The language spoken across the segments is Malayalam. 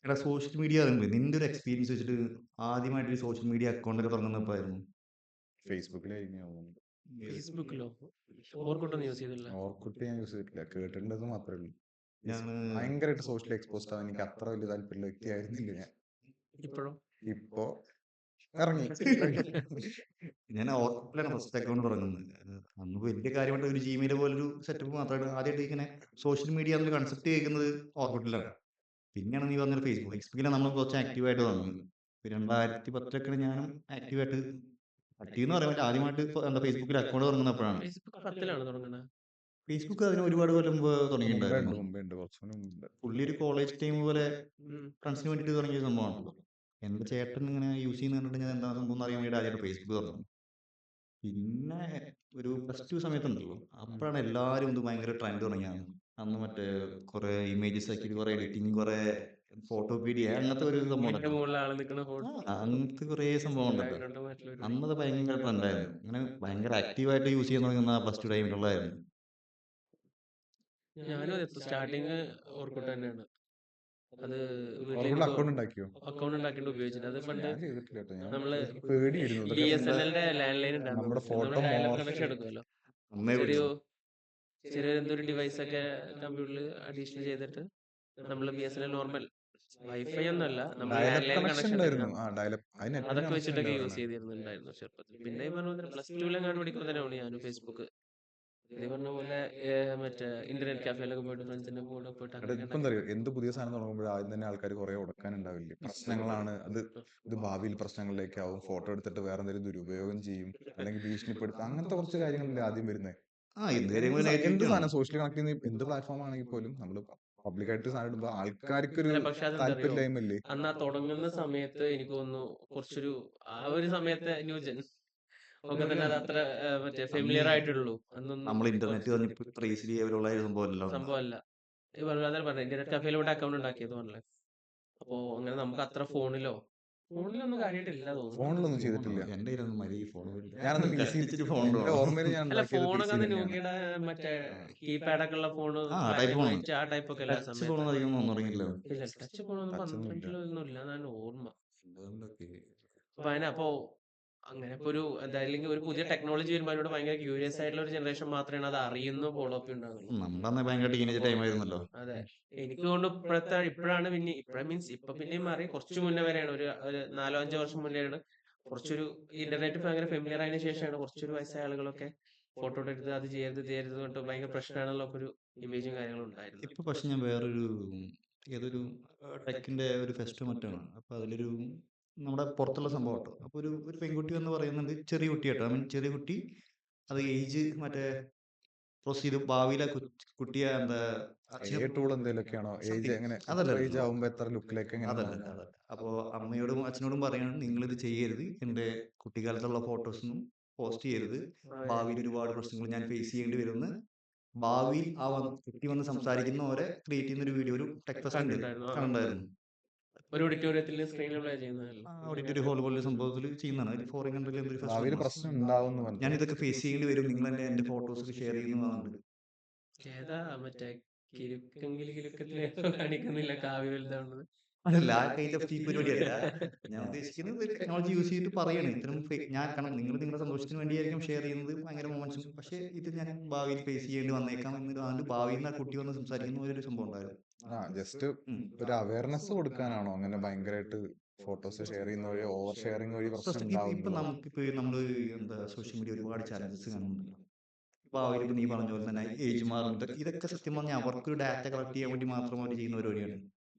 എടാ സോഷ്യൽ മീഡിയ പറയുമ്പോ നിന്റെ ഒരു എക്സ്പീരിയൻസ് വെച്ചിട്ട് ആദ്യമായിട്ട് ഒരു സോഷ്യൽ മീഡിയ അക്കൗണ്ട് ഒക്കെ തുടങ്ങുന്നപ്പോഴായിരുന്നു? ഫേസ്ബുക്കിലായിരിക്കും തോന്നുന്നുണ്ട്. ഫേസ്ബുക്കിലോ? ഓർക്കൂട്ടൊന്നും യൂസ് ചെയ്തില്ല. ഓർക്കുട്ട് ഞാൻ യൂസ് ചെയ്തിട്ടില്ല, കേട്ടിട്ടുണ്ടെന്ന് മാത്രമേ ഉള്ളൂ. ഞാൻ ഭയങ്കരമായിട്ട് സോഷ്യലി എക്സ്പോസ്ഡ് ആവാൻ എനിക്ക് അത്ര വലിയ താല്പര്യമുള്ള വ്യക്തിയായിരുന്നില്ല ഞാൻ. ഇപ്പോഴോ? ഇപ്പോ ഇറങ്ങി. ഞാൻ ഓർക്കുട്ടിലാണ് ഫസ്റ്റ് അക്കൗണ്ട് തുടങ്ങുന്നത്. അന്ന് വലിയ കാര്യമായിട്ട് ഒരു ജിമെയിൽ പോലൊരു സെറ്റപ്പ് മാത്രമായിട്ട് ആദ്യമായിട്ട് ഇങ്ങനെ സോഷ്യൽ മീഡിയ എന്നൊരു കൺസെപ്റ്റ് കേൾക്കുന്നത് ഓർക്കുട്ടിലാണ്. പിന്നെയാണ് നീ പറഞ്ഞൊരു ഫേസ്ബുക്കിലാണ് നമ്മൾ കുറച്ച് ആക്റ്റീവായിട്ട് തുടങ്ങുന്നത്. 2010 ഞാനും ആക്റ്റീവായിട്ട് ആക്റ്റീവ് എന്ന് പറയാൻ പറ്റില്ല, ആദ്യമായിട്ട് എന്താ ഫേസ്ബുക്കിൽ അക്കൗണ്ട് തുടങ്ങുന്നപ്പോഴാണ്. ഫേസ്ബുക്ക് 10 തുടങ്ങണത്. ഫേസ്ബുക്ക് അതിന് ഒരുപാട് കൊല്ലം മുമ്പ് തുടങ്ങിയിട്ടുണ്ടായിരുന്നു. മുമ്പേ ഉണ്ട്, കുറച്ചുകൂടി മുമ്പ്. പുള്ളി ഒരു കോളേജ് ടൈം പോലെ ഫ്രണ്ട്സിന് വേണ്ടിയിട്ട് തുടങ്ങിയ സംഭവമാണ്. എന്റെ ചേട്ടൻ ഇങ്ങനെ യൂസ് ചെയ്യുന്ന കണ്ടിട്ട് ഞാൻ എന്താ സംഭവം എന്ന് അറിയാൻ വേണ്ടി ആദ്യമായിട്ട് ഫേസ്ബുക്ക് തുറന്നു. പിന്നെ ഒരു +2 സമയത്തുണ്ടല്ലോ, അപ്പോഴാണ് എല്ലാവരും ഇത് ഭയങ്കര ട്രെൻഡ് തുടങ്ങിയാണ്. അന്ന് മറ്റേ കുറെ ഇമേജസ് ആക്കിയിട്ട് കുറെ എഡിറ്റിംഗ്, കുറെ ഫോട്ടോ പീഡിയ, അങ്ങനത്തെ ഒരു സംഭവം ഇതിന്റെ ഉണ്ടല്ലോ. മുകളിൽ ആള് നിൽക്കുന്ന ഫോട്ടോ, അങ്ങനത്തെ കുറെ സംഭവം ഉണ്ടല്ലോ. ബാക്ക്ഗ്രൗണ്ട് മറ്റുള്ളവർ. അന്നത് ഭയങ്കര ട്രെൻഡായിരുന്നു. അങ്ങനെ ഭയങ്കര ആക്റ്റീവായിട്ട് യൂസ് ചെയ്യാൻ തുടങ്ങുന്ന +2 ടൈമിലുള്ളതായിരുന്നു. ഞാനും അതെ, സ്റ്റാർട്ടിങ് ഓർക്കൂട്ട് തന്നെയാണ്. അത് ഓർക്കുട്ട് അക്കൗണ്ട് ഉണ്ടാക്കിയോ? അക്കൗണ്ട് ഉണ്ടാക്കിയിട്ട് ഉപയോഗിച്ചിട്ട് അത് പണ്ട് ഞാൻ ചെയ്തിട്ടില്ല കേട്ടോ. ഞാൻ നമ്മള് പേടിയായിരുന്നു ഇതൊക്കെ. BSNLന്റെ ലാൻഡ് ലൈൻ നമ്മുടെ ഉണ്ടായിരുന്നു. photo ഡയലപ്പ് morph കണക്ഷൻ എടുക്കുമല്ലോ. അന്നേ ചെറിയ വിളിച്ചു. ചെറിയ എന്തൊരു ഡിവൈസ് ഒക്കെ കമ്പ്യൂട്ടറിൽ അഡീഷണൽ ചെയ്തിട്ട് നമ്മൾ BSNL നോർമൽ വൈഫൈ ഒന്നല്ല, നമ്മൾ land dial-up line connection connection ഉണ്ടായിരുന്നു. ഡയലപ്പ് അതിന് അതൊക്കെ വെച്ചിട്ടൊക്കെ യൂസ് ചെയ്തിരുന്നുണ്ടായിരുന്നു ചെറുപ്പത്തിൽ. പിന്നെ ഈ പറഞ്ഞ പോലെ +2 പഠിക്കുമ്പോൾ തന്നെയാണ് ഞാനും ഫേസ്ബുക്ക് ഈ പറഞ്ഞ പോലെ മറ്റേ ഇന്റർനെറ്റ് കാഫേലൊക്കെ പോയിട്ട് ഫ്രണ്ട്സിന്റെ കൂടെ പോയിട്ട് ഇപ്പം എന്താ പറയുക, എന്ത് പുതിയ സാധനം തുടങ്ങുമ്പോൾ ആദ്യം തന്നെ ആൾക്കാർ കുറെ ഉടക്കാനുണ്ടാവില്ലേ, പ്രശ്നങ്ങളാണ് അത്. ഇത് ഭാവിയിൽ പ്രശ്നങ്ങളിലേക്കാവും, ഫോട്ടോ എടുത്തിട്ട് വേറെ എന്തെങ്കിലും ദുരുപയോഗം ചെയ്യും, അല്ലെങ്കിൽ ഭീഷണിപ്പെടുത്തും, അങ്ങനത്തെ കുറച്ച് കാര്യങ്ങളല്ലേ ആദ്യം വരുന്നത്. എന്ത് സാധനം സോഷ്യലി കണക്ട് ചെയ്യുന്ന എന്ത് പ്ലാറ്റ്ഫോം ആണെങ്കിൽ പോലും നമ്മൾ പബ്ലിക്കായിട്ട് സാധനം ഇടുമ്പോൾ ആൾക്കാർക്കൊരു പക്ഷെ അതെന്താ അറിയോ, താല്പര്യമില്ലായ്മല്ലേ. അന്ന് ആ തുടങ്ങുന്ന സമയത്ത് എനിക്ക് തോന്നുന്നു കുറച്ചൊരു ആ ഒരു സമയത്ത് ന്യൂജൻ ഒക്കെ തന്നെ അത് അത്ര മറ്റേ ഫെമിലിയർ ആയിട്ടുള്ളൂ. അന്നൊന്നും നമ്മൾ ഇന്റർനെറ്റ് ട്രേസ് ചെയ്യാനുള്ള സംഭവമല്ലോ. സംഭവമല്ല. ഈ പറഞ്ഞ ഇന്റർനെറ്റ് കഫേയിലൂടെ അക്കൗണ്ട് ഉണ്ടാക്കിയത് പറഞ്ഞത്. അപ്പോ അങ്ങനെ നമുക്ക് അത്ര ഫോണിലൊന്നും കാര്യമായിട്ടില്ല തോന്നുന്നു. ഫോണിലൊന്നും ചെയ്തിട്ടില്ല. എന്റെ കയ്യിലൊന്നും മര്യാദ ഫോൺ ഞാനന്ന് കത്തിച്ചിട്ട് ഫോൺ എന്റെ ഓർമ്മയിൽ ഞാൻ അല്ല, ഉണ്ടാക്കിയത് ഫോണൊക്കെ PC അന്ന് തന്നെയാണ്. നോക്കിയുടെ മറ്റേ കീപാഡ് ഒക്കെ ഉള്ള ഫോണ്, ടൈപ്പ് ഫോൺ. ആ ടൈപ്പ് ഒക്കെ എല്ലാ ടച്ച് സമയത്ത്. ഫോണൊന്നും അധികം വന്നു തുടങ്ങിയില്ല. ഇല്ല, ടച്ച് ഫോണൊന്നും Touch ഒന്നും ഇല്ല. 12-ലൊന്നും ഇല്ല എന്നാണ് ഓർമ്മ. അപ്പൊ അങ്ങനെ ഇപ്പൊ ഒരു അല്ലെങ്കിൽ ഒരു പുതിയ ടെക്നോളജി വരുമ്പോൾ അതിനോട് ഭയങ്കര ക്യൂരിയസ് ആയിട്ടുള്ള ഒരു ജനറേഷൻ മാത്രമേ അത് അറിയുന്നു, ഫോളോ അപ്പ് ഉണ്ടാകുള്ളൂ. നമ്മളന്ന് ഭയങ്കര ടീനേജ് ടൈം ആയിരുന്നല്ലോ. അതെ, എനിക്ക് തോന്നുന്നു ഇപ്പോഴാണ് പിന്നെ മീൻസ് ഇപ്പൊ പിന്നെയും മാറി, കുറച്ചു മുന്നേ വരെയാണ് ഒരു 4-5 വർഷം മുന്നെയാണ് കുറച്ചൊരു ഇന്റർനെറ്റ് ഭയങ്കര ഫെമിലിയർ ആയതിനു ശേഷമാണ് കുറച്ചൊരു വയസ്സായ ആളുകളൊക്കെ ഫോട്ടോ എടുത്ത് അത് ചെയ്യരുത് ചെയ്യരുത് കൊണ്ട് ഭയങ്കര പ്രശ്നമാണെന്നുള്ള ഒരു ഇമേജും കാര്യങ്ങളും ഉണ്ടായിരുന്നു. ഇപ്പൊ പക്ഷെ ഞാൻ വേറൊരു ഏതൊരു ടെക്കിന്റെ ഒരു ഫെസ്റ്റ് മറ്റാണ്. അപ്പൊ അതിലൊരു നമ്മുടെ പുറത്തുള്ള സംഭവം കേട്ടോ. അപ്പൊ ഒരു പെൺകുട്ടി എന്ന് പറയുന്നത് ചെറിയ കുട്ടി കേട്ടോ. ചെറിയ കുട്ടി, അത് ഏജ് മറ്റേ ക്രോസ് ചെയ്ത് ഭാവിയിലെ കുട്ടിയെ എന്താ ടൂൾ എന്തെങ്കിലുമൊക്കെയാണോ ഏജ്, എങ്ങനെ ഏജ് ആവുമ്പോ എത്ര ലുക്കിലേക്ക് അതല്ല. അപ്പോ അമ്മയോടും അച്ഛനോടും പറയണം, നിങ്ങളിത് ചെയ്യരുത്, എന്റെ കുട്ടിക്കാലത്തുള്ള ഫോട്ടോസൊന്നും പോസ്റ്റ് ചെയ്യരുത്, ഭാവിയിൽ ഒരുപാട് പ്രശ്നങ്ങൾ ഞാൻ ഫേസ് ചെയ്യേണ്ടി വരുമെന്ന്. ഭാവിയിൽ കുട്ടി വന്ന് സംസാരിക്കുന്നവരെ ക്രിയേറ്റ് ചെയ്യുന്ന ഒരു വീഡിയോ, ഒരു ടെക് ഫെസ്റ്റ് ഉണ്ട്, കണ്ടായിരുന്നു. ഒരു ഓഡിറ്റോറിയത്തിൽ സ്ക്രീനിൽ പ്ലേ ചെയ്യുന്നതല്ലോ. ഓഡിറ്റോറിയം ഹോൾ പോലുള്ള സംഭവത്തിൽ ചെയ്യുന്നതാണ്. ഫോറിൻ കൺട്രിയിൽ എന്തൊരു ഭാവിയിൽ ഫെസ്റ്റ് പ്രശ്നം ഉണ്ടാവും. ഞാൻ ഇതൊക്കെ ഫേസ് ചെയ്യേണ്ടി വരും, നിങ്ങൾ തന്നെ എന്റെ ഫോട്ടോസ് ഷെയർ ചെയ്യുന്നതാണ്. ഏതാ മറ്റേ കിലുക്കത്തില് കാണിക്കുന്നില്ല കാവ്യ വലുതാവുന്നത്? അതല്ല, ആ കൈൻഡ് ഓഫ് ചീപ്പ് പരിപാടിയല്ല ഞാൻ ഉദ്ദേശിക്കുന്നത്. ഒരു ടെക്നോളജി യൂസ് ചെയ്തിട്ട് പറയാണ് ഇത്തരം ഞാൻ കാരണം നിങ്ങൾ നിങ്ങളുടെ സന്തോഷത്തിന് വേണ്ടിയായിരിക്കും ഷെയർ ചെയ്യുന്നത്, ഭയങ്കര മൊമെന്റ്സും, പക്ഷേ ഇത് ഞാൻ ഭാവിയിൽ ഫേസ് ചെയ്യേണ്ടി വന്നേക്കാം എന്ന്. അതുകൊണ്ട് ഭാവിയിൽ നിന്ന് ആ കുട്ടി വന്ന് സംസാരിക്കുന്ന ഒരു സംഭവം ഉണ്ടായിരുന്നു. ജസ്റ്റ് ഒരു അവയർനെസ് കൊടുക്കാനാണോ അങ്ങനെ ഭയങ്കരമായിട്ട് ഫോട്ടോസ് ഷെയർ ചെയ്യുന്ന വഴി, ഓവർ ഷെയറിങ് വഴി പ്രശ്നം ഇപ്പൊ നമ്മള് എന്താ സോഷ്യൽ മീഡിയ ഒരുപാട് ചാലഞ്ചസ് കാണുന്നുണ്ടല്ലോ. ഭാവിയിൽ ഇപ്പൊ നീ പറഞ്ഞ പോലെ തന്നെ ഏജ് മാറും, ഇതൊക്കെ സത്യം പറഞ്ഞാൽ അവർക്കൊരു ഡാറ്റ കളക്ട് ചെയ്യാൻ വേണ്ടി മാത്രം അവർ ചെയ്യുന്ന പരിപാടിയാണ്.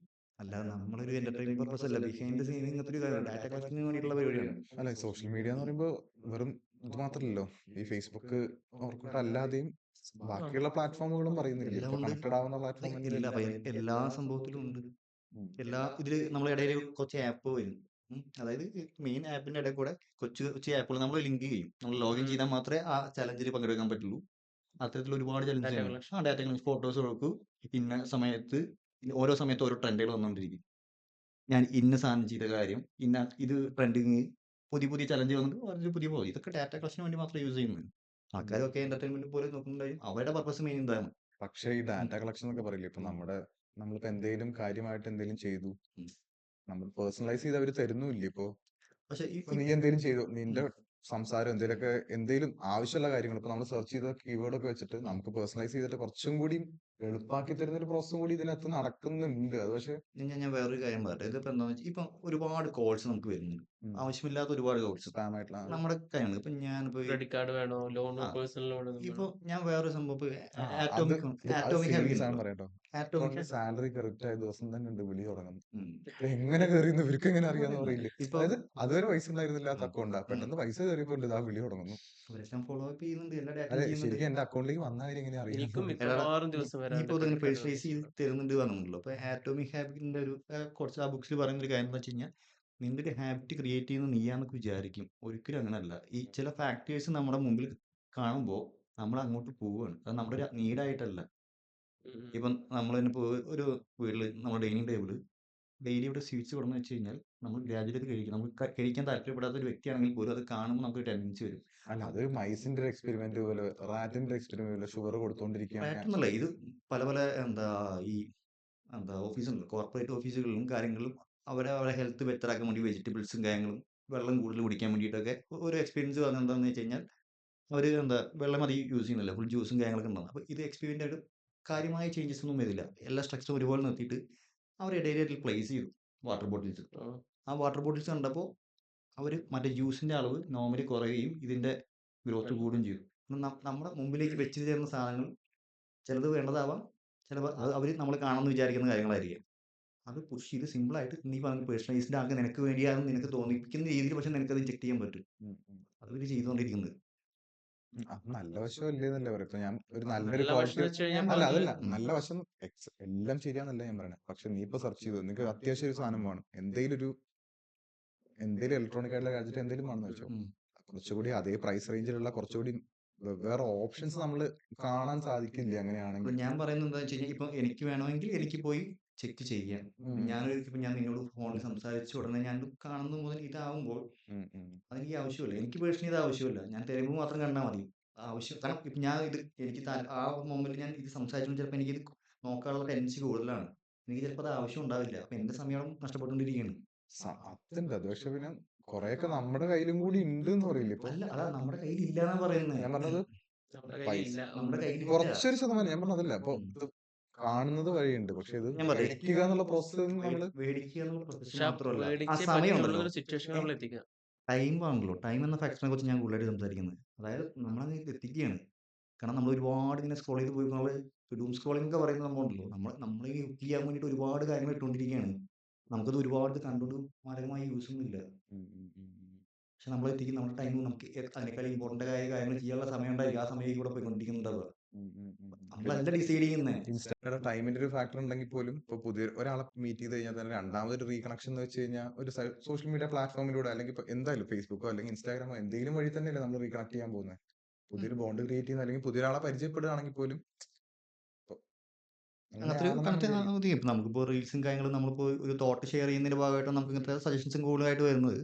അല്ലാതെ നമ്മളൊരു എന്റർടൈൻമെന്റ് പർപ്പസ് അല്ല, ബിഹൈൻഡ് ദ സീൻ ഇങ്ങനത്തെ ഒരു കാര്യം ഡാറ്റ കളക്ഷന് വേണ്ടിയിട്ടുള്ള പരിപാടിയാണ്. അല്ല, സോഷ്യൽ മീഡിയ എന്ന് പറയുമ്പോൾ വെറും ഇത് മാത്രമല്ലല്ലോ. ഈ ഫേസ്ബുക്ക് ഓർക്കൂട്ട് അല്ലാതെയും ബാക്കിയുള്ള പ്ലാറ്റ്ഫോമുകളും പറയുന്നില്ല, ഇപ്പൊ കണക്റ്റഡ് ആവുന്ന പ്ലാറ്റ്ഫോം എല്ലാ സംഭവത്തിലും ഉണ്ട്. ഇതില് നമ്മളെ ഇടയിൽ കുറച്ച് ആപ്പ് വരും. അതായത് മെയിൻ ആപ്പിന്റെ ഇടയിൽ കൂടെ കൊച്ചു കൊച്ചു ആപ്പുകൾ നമ്മൾ ലിങ്ക് ചെയ്യും. നമ്മൾ ലോഗിൻ ചെയ്താൽ മാത്രമേ ആ ചലഞ്ചിൽ പങ്കെടുക്കാൻ പറ്റുള്ളൂ. അത്തരത്തിൽ ഒരുപാട് ചലഞ്ച് ഡാറ്റ ഫോട്ടോസ് കൊടുക്കൂ. ഇന്ന സമയത്ത് ഓരോ സമയത്ത് ഓരോ ട്രെൻഡുകൾ വന്നുകൊണ്ടിരിക്കും. ഞാൻ ഇന്ന സാധനം ചെയ്ത കാര്യം, ഇത് ട്രെൻഡിങ്, പുതിയ ചലഞ്ച് വന്നിട്ട് വളരെ പുതിയ പോലെ, ഇതൊക്കെ ഡാറ്റ കളക്ഷന് വേണ്ടി മാത്രം യൂസ് ചെയ്യുന്നത്. ആൾക്കാരൊക്കെ എന്റർടൈൻമെന്റ് പോലെ നോക്കുന്നുണ്ടായി, അവരുടെ പർപ്പസ് മെയിൻ എന്താണ്. പക്ഷേ ഈ ഡാറ്റ കളക്ഷൻ എന്നൊക്കെ പറയില്ലേ, ഇപ്പൊ നമ്മുടെ നമ്മളിപ്പോ എന്തെങ്കിലും കാര്യമായിട്ട് എന്തെങ്കിലും ചെയ്തു, ഉം. നമ്മൾ പേഴ്സണലൈസ് ചെയ്ത് അവര് തരുന്നുമില്ല. ഇപ്പൊ പക്ഷെ ഈ ഇപ്പൊ നീ എന്തെങ്കിലും ചെയ്തു, ഉം. നിന്റെ സംസാരം എന്തെങ്കിലുമൊക്കെ എന്തെങ്കിലും ആവശ്യമുള്ള കാര്യങ്ങൾ ഇപ്പൊ നമ്മൾ സെർച്ച് ചെയ്ത കീവേഡ് ഒക്കെ വെച്ചിട്ട് നമുക്ക് പേഴ്സണലൈസ് ചെയ്തിട്ട് കുറച്ചും കൂടി എളുപ്പാക്കി തരുന്ന ഒരു പ്രോസസ്സും കൂടി ഇതിനകത്ത് നടക്കുന്നുണ്ട്. അത് പക്ഷെ ഞാൻ വേറൊരു കാര്യം പറയട്ടെ. ഇതിപ്പോ എന്താന്ന് വെച്ചാൽ ഇപ്പൊ ഒരുപാട് കോൾസ് നമുക്ക് വരുന്നുണ്ട്. ആവശ്യമില്ലാത്ത ഒരുപാട് കോൾസ് സ്പാം ആയിട്ടുള്ള നമ്മുടെ കയ്യിലുണ്ട്. ഇപ്പൊ ഞാനിപ്പോ ക്രെഡിറ്റ് കാർഡ് വേണോ, ലോൺ, ആ പേഴ്സണൽ ലോൺ ഇപ്പൊ വേണോ? ഞാൻ വേറൊരു സംഭവം ഇപ്പൊ അത് ആറ്റോമിക് അത് ആറ്റോമിക് ഹാബിറ്റ് സീരിയസ് ആണ് ഉണ്ടല്ലോ. പറയാട്ടോ. ആറ്റോമിക് അക്കൗണ്ടിൽ സാലറി കറക്റ്റ് ആയ ദിവസം തന്നെ ഉണ്ട് വിളി തുടങ്ങുന്നത്. ഉം. ഇത് എങ്ങനെ കയറിയെന്ന് ഇവർക്ക് എങ്ങനെ അറിയാന്ന് പറയില്ലേ. ഇപ്പൊ അതായത് അതുവരെ പൈസ ഉണ്ടായിരുന്നില്ലാത്ത ഉം. അക്കൗണ്ടാ, പെട്ടെന്ന് പൈസ കയറിയപ്പോ ഉണ്ട് ഇതാ വിളി തുടങ്ങുന്നു. അവരെല്ലാം ഫോളോ അപ്പ് ചെയ്യുന്നുണ്ട്, എല്ലാ ഡാറ്റയും അതെ, ചെയ്യുന്നുണ്ട്. ശരിക്കും എന്റെ അക്കൗണ്ടിലേക്ക് വന്ന കാര്യം എങ്ങനെ അറിയാന്ന് എനിക്കും പറയും. മിക്കവാറും ദിവസം വരാറുണ്ട് ഇനിയിപ്പോ ഇതിങ്ങനെ ക്രെഡിറ്റ് കാർഡ് പേഴ്സണലൈസ് ചെയ്ത് തരുന്നുണ്ട് പറഞ്ഞല്ലോ. അപ്പൊ ആറ്റോമിക് ഹാബിറ്റിന്റെ ഒരു കുറച്ച് ആ ബുക്സിൽ പറയുന്ന ഒരു കാര്യം എന്ന് വെച്ച് കഴിഞ്ഞാൽ, നിന്റെ ഒരു ഹാബിറ്റ് ക്രിയേറ്റ് ചെയ്യുന്നത് നീയാന്നൊക്കെ വിചാരിക്കും. ഒരിക്കലും അങ്ങനല്ല. ഈ ചില ഫാക്ടേഴ്സ് നമ്മുടെ മുമ്പിൽ കാണുമ്പോൾ നമ്മൾ അങ്ങോട്ട് പോവുകയാണ്. അത് നമ്മുടെ ഒരു നീഡായിട്ടല്ല. ഇപ്പം നമ്മൾ തന്നെ ഇപ്പോൾ ഒരു വീട്ടിൽ നമ്മുടെ ഡൈനിങ് ടേബിള് ഡെയിലി ഇവിടെ സ്വീറ്റ്സ് കൊടുന്ന് വെച്ച് കഴിഞ്ഞാൽ നമ്മൾ ഗ്രാജുവലി അത് കഴിക്കും. നമുക്ക് കഴിക്കാൻ താല്പര്യപ്പെടാത്ത ഒരു വ്യക്തിയാണെങ്കിൽ പോലും അത് കാണുമ്പോൾ നമുക്ക് ടെൻഡൻസി വരും. അല്ല, അത് മൈസിന്റെ ഒരു എക്സ്പെരിമെന്റ് പോലെ, റാറ്റിന്റെ എക്സ്പെരിമെന്റ് പോലെ ഷുഗർ കൊടുത്തോണ്ടിരിക്കുകയാണ്. പ്രാക്ടൊന്നല്ല ഇത് പല പല ഈ ഓഫീസുണ്ട്, കോർപ്പറേറ്റ് ഓഫീസുകളിലും കാര്യങ്ങളിലും അവരെ ഹെൽത്ത് ബെറ്റർ ആക്കാൻ വേണ്ടി വെജിറ്റബിൾസും കാര്യങ്ങളും വെള്ളം കൂടുതൽ കുടിക്കാൻ വേണ്ടിയിട്ടൊക്കെ ഒരു എക്സ്പീരിയൻസ് പറഞ്ഞാൽ എന്താണെന്ന് വെച്ച് കഴിഞ്ഞാൽ അവർ വെള്ളം അധികം യൂസ് ചെയ്യുന്നില്ല, ഫുൾ ജ്യൂസും കാര്യങ്ങളൊക്കെ ഉണ്ടാകും. അപ്പോൾ ഇത് എക്സ്പീരിയൻ്റ് ആയിട്ട് കാര്യമായ ചേഞ്ചസ് ഒന്നും വരില്ല. എല്ലാ സ്ട്രക്ചറും ഒരുപോലെ നിർത്തിയിട്ട് അവർ ഇടയിൽ പ്ലേസ് ചെയ്തു വാട്ടർ ബോട്ടിൽസ്. ആ വാട്ടർ ബോട്ടിൽസ് കണ്ടപ്പോൾ അവർ മറ്റേ ജ്യൂസിൻ്റെ അളവ് നോർമലി കുറയുകയും ഇതിൻ്റെ ഗ്രോത്ത് കൂടുകയും ചെയ്തു. നമ്മുടെ മുമ്പിലേക്ക് വെച്ച് തരുന്ന സാധനങ്ങൾ ചിലത് വേണ്ടതാവാം, ചിലപ്പോൾ അത് അവർ നമ്മൾ കാണുമെന്ന് വിചാരിക്കുന്ന കാര്യങ്ങളായിരിക്കും. അത് പുഷ് ചെയ്ത് സിമ്പിളായിട്ട് നീ പറഞ്ഞ പേഴ്സണലൈസ്ഡ് ആക്കി നിനക്ക് വേണ്ടിയാണെന്ന് നിനക്ക് തോന്നിപ്പിക്കുന്ന രീതിയിൽ പക്ഷെ നിനക്കത് ഇൻജെക്ട് ചെയ്യാൻ പറ്റും. അത് ഇവർ ചെയ്തുകൊണ്ടിരിക്കുന്നത്. അത് നല്ല വശം അല്ലേന്നല്ലേ പറയാം. ഇപ്പൊ ഞാൻ ഒരു നല്ലൊരു നല്ല വശം ക്വാളിറ്റി, വെച്ച് കഴിഞ്ഞാൽ അല്ല പറഞ്ഞ അതല്ല നല്ല വശം എല്ലാം ശരിയാന്നല്ല ഞാൻ പറയണേ. പക്ഷെ നീ ഇപ്പൊ സെർച്ച് ചെയ്തു, നിനക്ക് അത്യാവശ്യം ഒരു സാധനം വേണം, എന്തെങ്കിലും ഇലക്ട്രോണിക് ആയിട്ടുള്ള ഗാഡ്ജറ്റ് എന്തെങ്കിലും വേണമെന്ന് വെച്ചോ, കുറച്ചുകൂടി അതേ പ്രൈസ് റേഞ്ചിലുള്ള കുറച്ചുകൂടി വേറെ ഓപ്ഷൻസ് നമ്മൾ കാണാൻ സാധിക്കില്ല അപ്പോൾ അങ്ങനെയാണെങ്കിൽ. ഞാൻ പറയുന്നത് എന്താ വെച്ച് കഴിഞ്ഞാൽ ഇപ്പം എനിക്ക് വേണമെങ്കിൽ എനിക്ക് പോയി ചെക്ക് ചെയ്യാം. ഇപ്പം ഞാൻ നിന്നോട് ഫോണിൽ സംസാരിച്ച ഉടനെ ഞാൻ കാണുന്നത് മുതൽ ഇതാവുമ്പോൾ അതെനിക്ക് ആവശ്യമില്ല. എനിക്ക് പേഴ്സണലി ഇത് ആവശ്യമില്ല. ഞാൻ തരുമ്പോൾ മാത്രം കണ്ടാൽ മതി. ആവശ്യം കാരണം ഇപ്പം ഞാൻ ഇത് എനിക്ക് ആ മൊമെന്റിൽ ഞാൻ ഇത് സംസാരിച്ചുകൊണ്ട് ചിലപ്പോൾ എനിക്കിത് നോക്കാനുള്ള ടെൻഡൻസി കൂടുതലാണ്. എനിക്ക് ചിലപ്പോൾ അത് ആവശ്യം ഉണ്ടാവില്ല. അപ്പം എൻ്റെ സമയം നഷ്ടപ്പെട്ടുകൊണ്ടിരിക്കുകയാണ്. അതുണ്ട്. അത് പക്ഷെ പിന്നെ കുറെയൊക്കെ നമ്മുടെ കയ്യിലും കൂടി ഉണ്ട് എന്ന് പറയില്ലേ ഇപ്പൊ. അല്ല, അതാ നമ്മുടെ കയ്യിൽ ഇല്ലാന്നാ പറയുന്നത്. ഞാൻ പറഞ്ഞത് നമ്മുടെ പൈസ കയ്യിലില്ല. നമ്മുടെ കയ്യിലില്ല. കുറച്ചൊരു ശതമാനം ഞാൻ പറഞ്ഞതല്ല. അപ്പൊ ഇത് കാണുന്നത് വഴിയുണ്ട്, പക്ഷെ ഇത് ഞാൻ പറയാം, മേടിക്കുക എന്നുള്ള പ്രോസസ്സ് നമ്മള് മേടിക്കുക എന്നുള്ള പ്രോസസ്സ് പക്ഷെ മാത്രമല്ല, ആ മേടിച്ചേ സമയം പറ്റുള്ള ഉണ്ടല്ലോ, ഒരു സിറ്റുവേഷൻ നമ്മൾ എത്തിക്കുക. ടൈം ആണല്ലോ. ടൈം എന്ന ഫാക്ടറിനെ കുറിച്ച് ഞാൻ കൂടുതലായിട്ട് സംസാരിക്കുന്നത്. അതായത് നമ്മളങ്ങ് എത്തിക്കുകയാണ്. കാരണം നമ്മൾ ഒരുപാട് ഇങ്ങനെ സ്ക്രോൾ ചെയ്ത് പോയി നമ്മൾ ഡൂം സ്ക്രോളിംഗ് ഒക്കെ പറയുന്ന സംഭവമുണ്ടല്ലോ. നമ്മൾ ഈ ഹുക്ക് ചെയ്യാൻ വേണ്ടിയിട്ട് ഒരുപാട് കാര്യങ്ങൾ ഇട്ടുകൊണ്ടിരിക്കുകയാണ്. നമുക്കത് ഒരുപാട് കണ്ടുകൊണ്ട് മാരകമായി യൂസ് ഒന്നുമില്ല. പക്ഷെ നമ്മൾ എത്തിക്കും നമ്മുടെ ടൈം നമുക്ക് അതിനേക്കാൾ ഇമ്പോർട്ടൻ്റ് ആയ കാര്യങ്ങൾ ചെയ്യാനുള്ള സമയം ഉണ്ടായിരിക്കും. ആ സമയം കൂടെ പോയിക്കൊണ്ടിരിക്കുന്നുണ്ടാവുക. നമ്മളല്ല ഡിസൈഡ് ചെയ്യുന്നത്. ഇൻസ്റ്റയുടെ ടൈമിന്റെ ഒരു ഫാക്ടർ ഉണ്ടെങ്കിൽ പോലും ഇപ്പൊ പുതിയ ഒരാളെ മീറ്റ് ചെയ്ത് കഴിഞ്ഞാൽ തന്നെ രണ്ടാമതൊരു റീകണക്ഷൻ എന്ന് വെച്ച് കഴിഞ്ഞാൽ ഒരു സോഷ്യൽ മീഡിയ പ്ലാറ്റ്ഫോമിലൂടെ അല്ലെങ്കിൽ ഇപ്പൊ എന്തായാലും ഫേസ്ബുക്കോ അല്ലെങ്കിൽ ഇൻസ്റ്റാഗ്രാമോ എന്തെങ്കിലും വഴി തന്നെയല്ലേ നമ്മൾ റീകണക്ട് ചെയ്യാൻ പോകുന്നത്. പുതിയൊരു ബോണ്ട് ക്രിയേറ്റ് ചെയ്യുന്ന അല്ലെങ്കിൽ പുതിയൊരാളെ പരിചയപ്പെടുകയാണെങ്കിൽ പോലും അങ്ങനത്തെ ഒരു കണക്ട് മതി. ഇപ്പം നമുക്കിപ്പോൾ റീൽസും കാര്യങ്ങളും നമ്മളിപ്പോൾ ഒരു തോട്ട് ഷെയർ ചെയ്യുന്നതിന്റെ ഭാഗമായിട്ട് നമുക്ക് ഇങ്ങനത്തെ സജഷൻസും കൂടുതലായിട്ട് വരുന്നത്.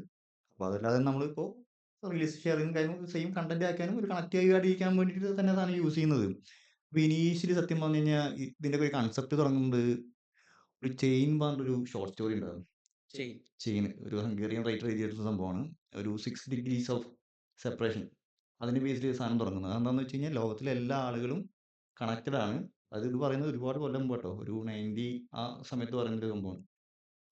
അപ്പോൾ അതല്ലാതെ നമ്മളിപ്പോൾ റീൽസ് ഷെയറിങ് കാര്യങ്ങൾ സെയിം കണ്ടന്റ് ആക്കാനും ഒരു കണക്ട് ചെയ്യാതിരിക്കാൻ വേണ്ടിയിട്ട് തന്നെ അതാണ് യൂസ് ചെയ്യുന്നത്. അപ്പോൾ ഇനീഷ്യലി സത്യം പറഞ്ഞു കഴിഞ്ഞാൽ ഇതിൻ്റെ ഒരു കൺസെപ്റ്റ് തുടങ്ങുന്നത് ഒരു ചെയിൻ പറഞ്ഞൊരു ഷോർട്ട് സ്റ്റോറി ഉണ്ടാകും. ചെയിൻ ഒരു ഹംഗേറിയൻ റൈറ്റർ എഴുതിയിട്ടുള്ള സംഭവമാണ്. ഒരു 6 degrees ഓഫ് സെപ്പറേഷൻ അതിന് ബേസ്ഡ് ചെയ്ത് സാധനം തുടങ്ങുന്നത്. അതെന്താണെന്ന് വെച്ച് കഴിഞ്ഞാൽ ലോകത്തിലെ എല്ലാ ആളുകളും കണക്റ്റഡ് ആണ്. അത് ഇത് പറയുന്നത് ഒരുപാട് കൊല്ലം മുമ്പ് കേട്ടോ, ഒരു 90 ആ സമയത്ത് പറയുന്നൊരു സംഭവമാണ്.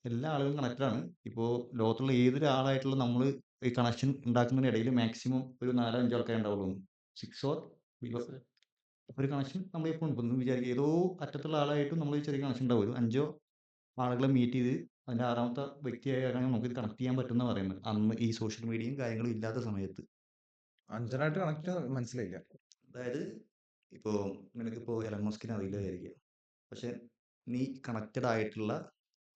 എല്ലാ ആളുകളും കണക്റ്റഡ് ആണ്. ഇപ്പോൾ ലോകത്തുള്ള ഏതൊരാളായിട്ടുള്ള നമ്മൾ ഈ കണക്ഷൻ ഉണ്ടാക്കുന്നതിനിടയിൽ മാക്സിമം ഒരു 4-5 ആൾക്കാരെ ഉണ്ടാവുള്ളൂ. 6 ഓർ ബിലോ ഒരു കണക്ഷൻ നമ്മൾ എപ്പോഴും ഇപ്പം വിചാരിക്കുക ഏതോ അറ്റത്തുള്ള ആളായിട്ടും നമ്മൾ ചെറിയ കണക്ഷൻ ഉണ്ടാവും. ഒരു 5 ആളുകളെ മീറ്റ് ചെയ്ത് അതിൻ്റെ 6ാമത്തെ വ്യക്തിയായാണ് നമുക്കിത് കണക്ട് ചെയ്യാൻ പറ്റുമെന്ന് പറയുന്നത്. അന്ന് ഈ സോഷ്യൽ മീഡിയയും കാര്യങ്ങളും ഇല്ലാത്ത സമയത്ത്. അഞ്ചനായിട്ട് കണക്ട് മനസ്സിലായില്ല. അതായത് ഇപ്പോൾ നിനക്കിപ്പോൾ എലൻ മസ്കിനെ അറിയില്ല വിചാരിക്കുക. പക്ഷെ നീ കണക്റ്റഡ് ആയിട്ടുള്ള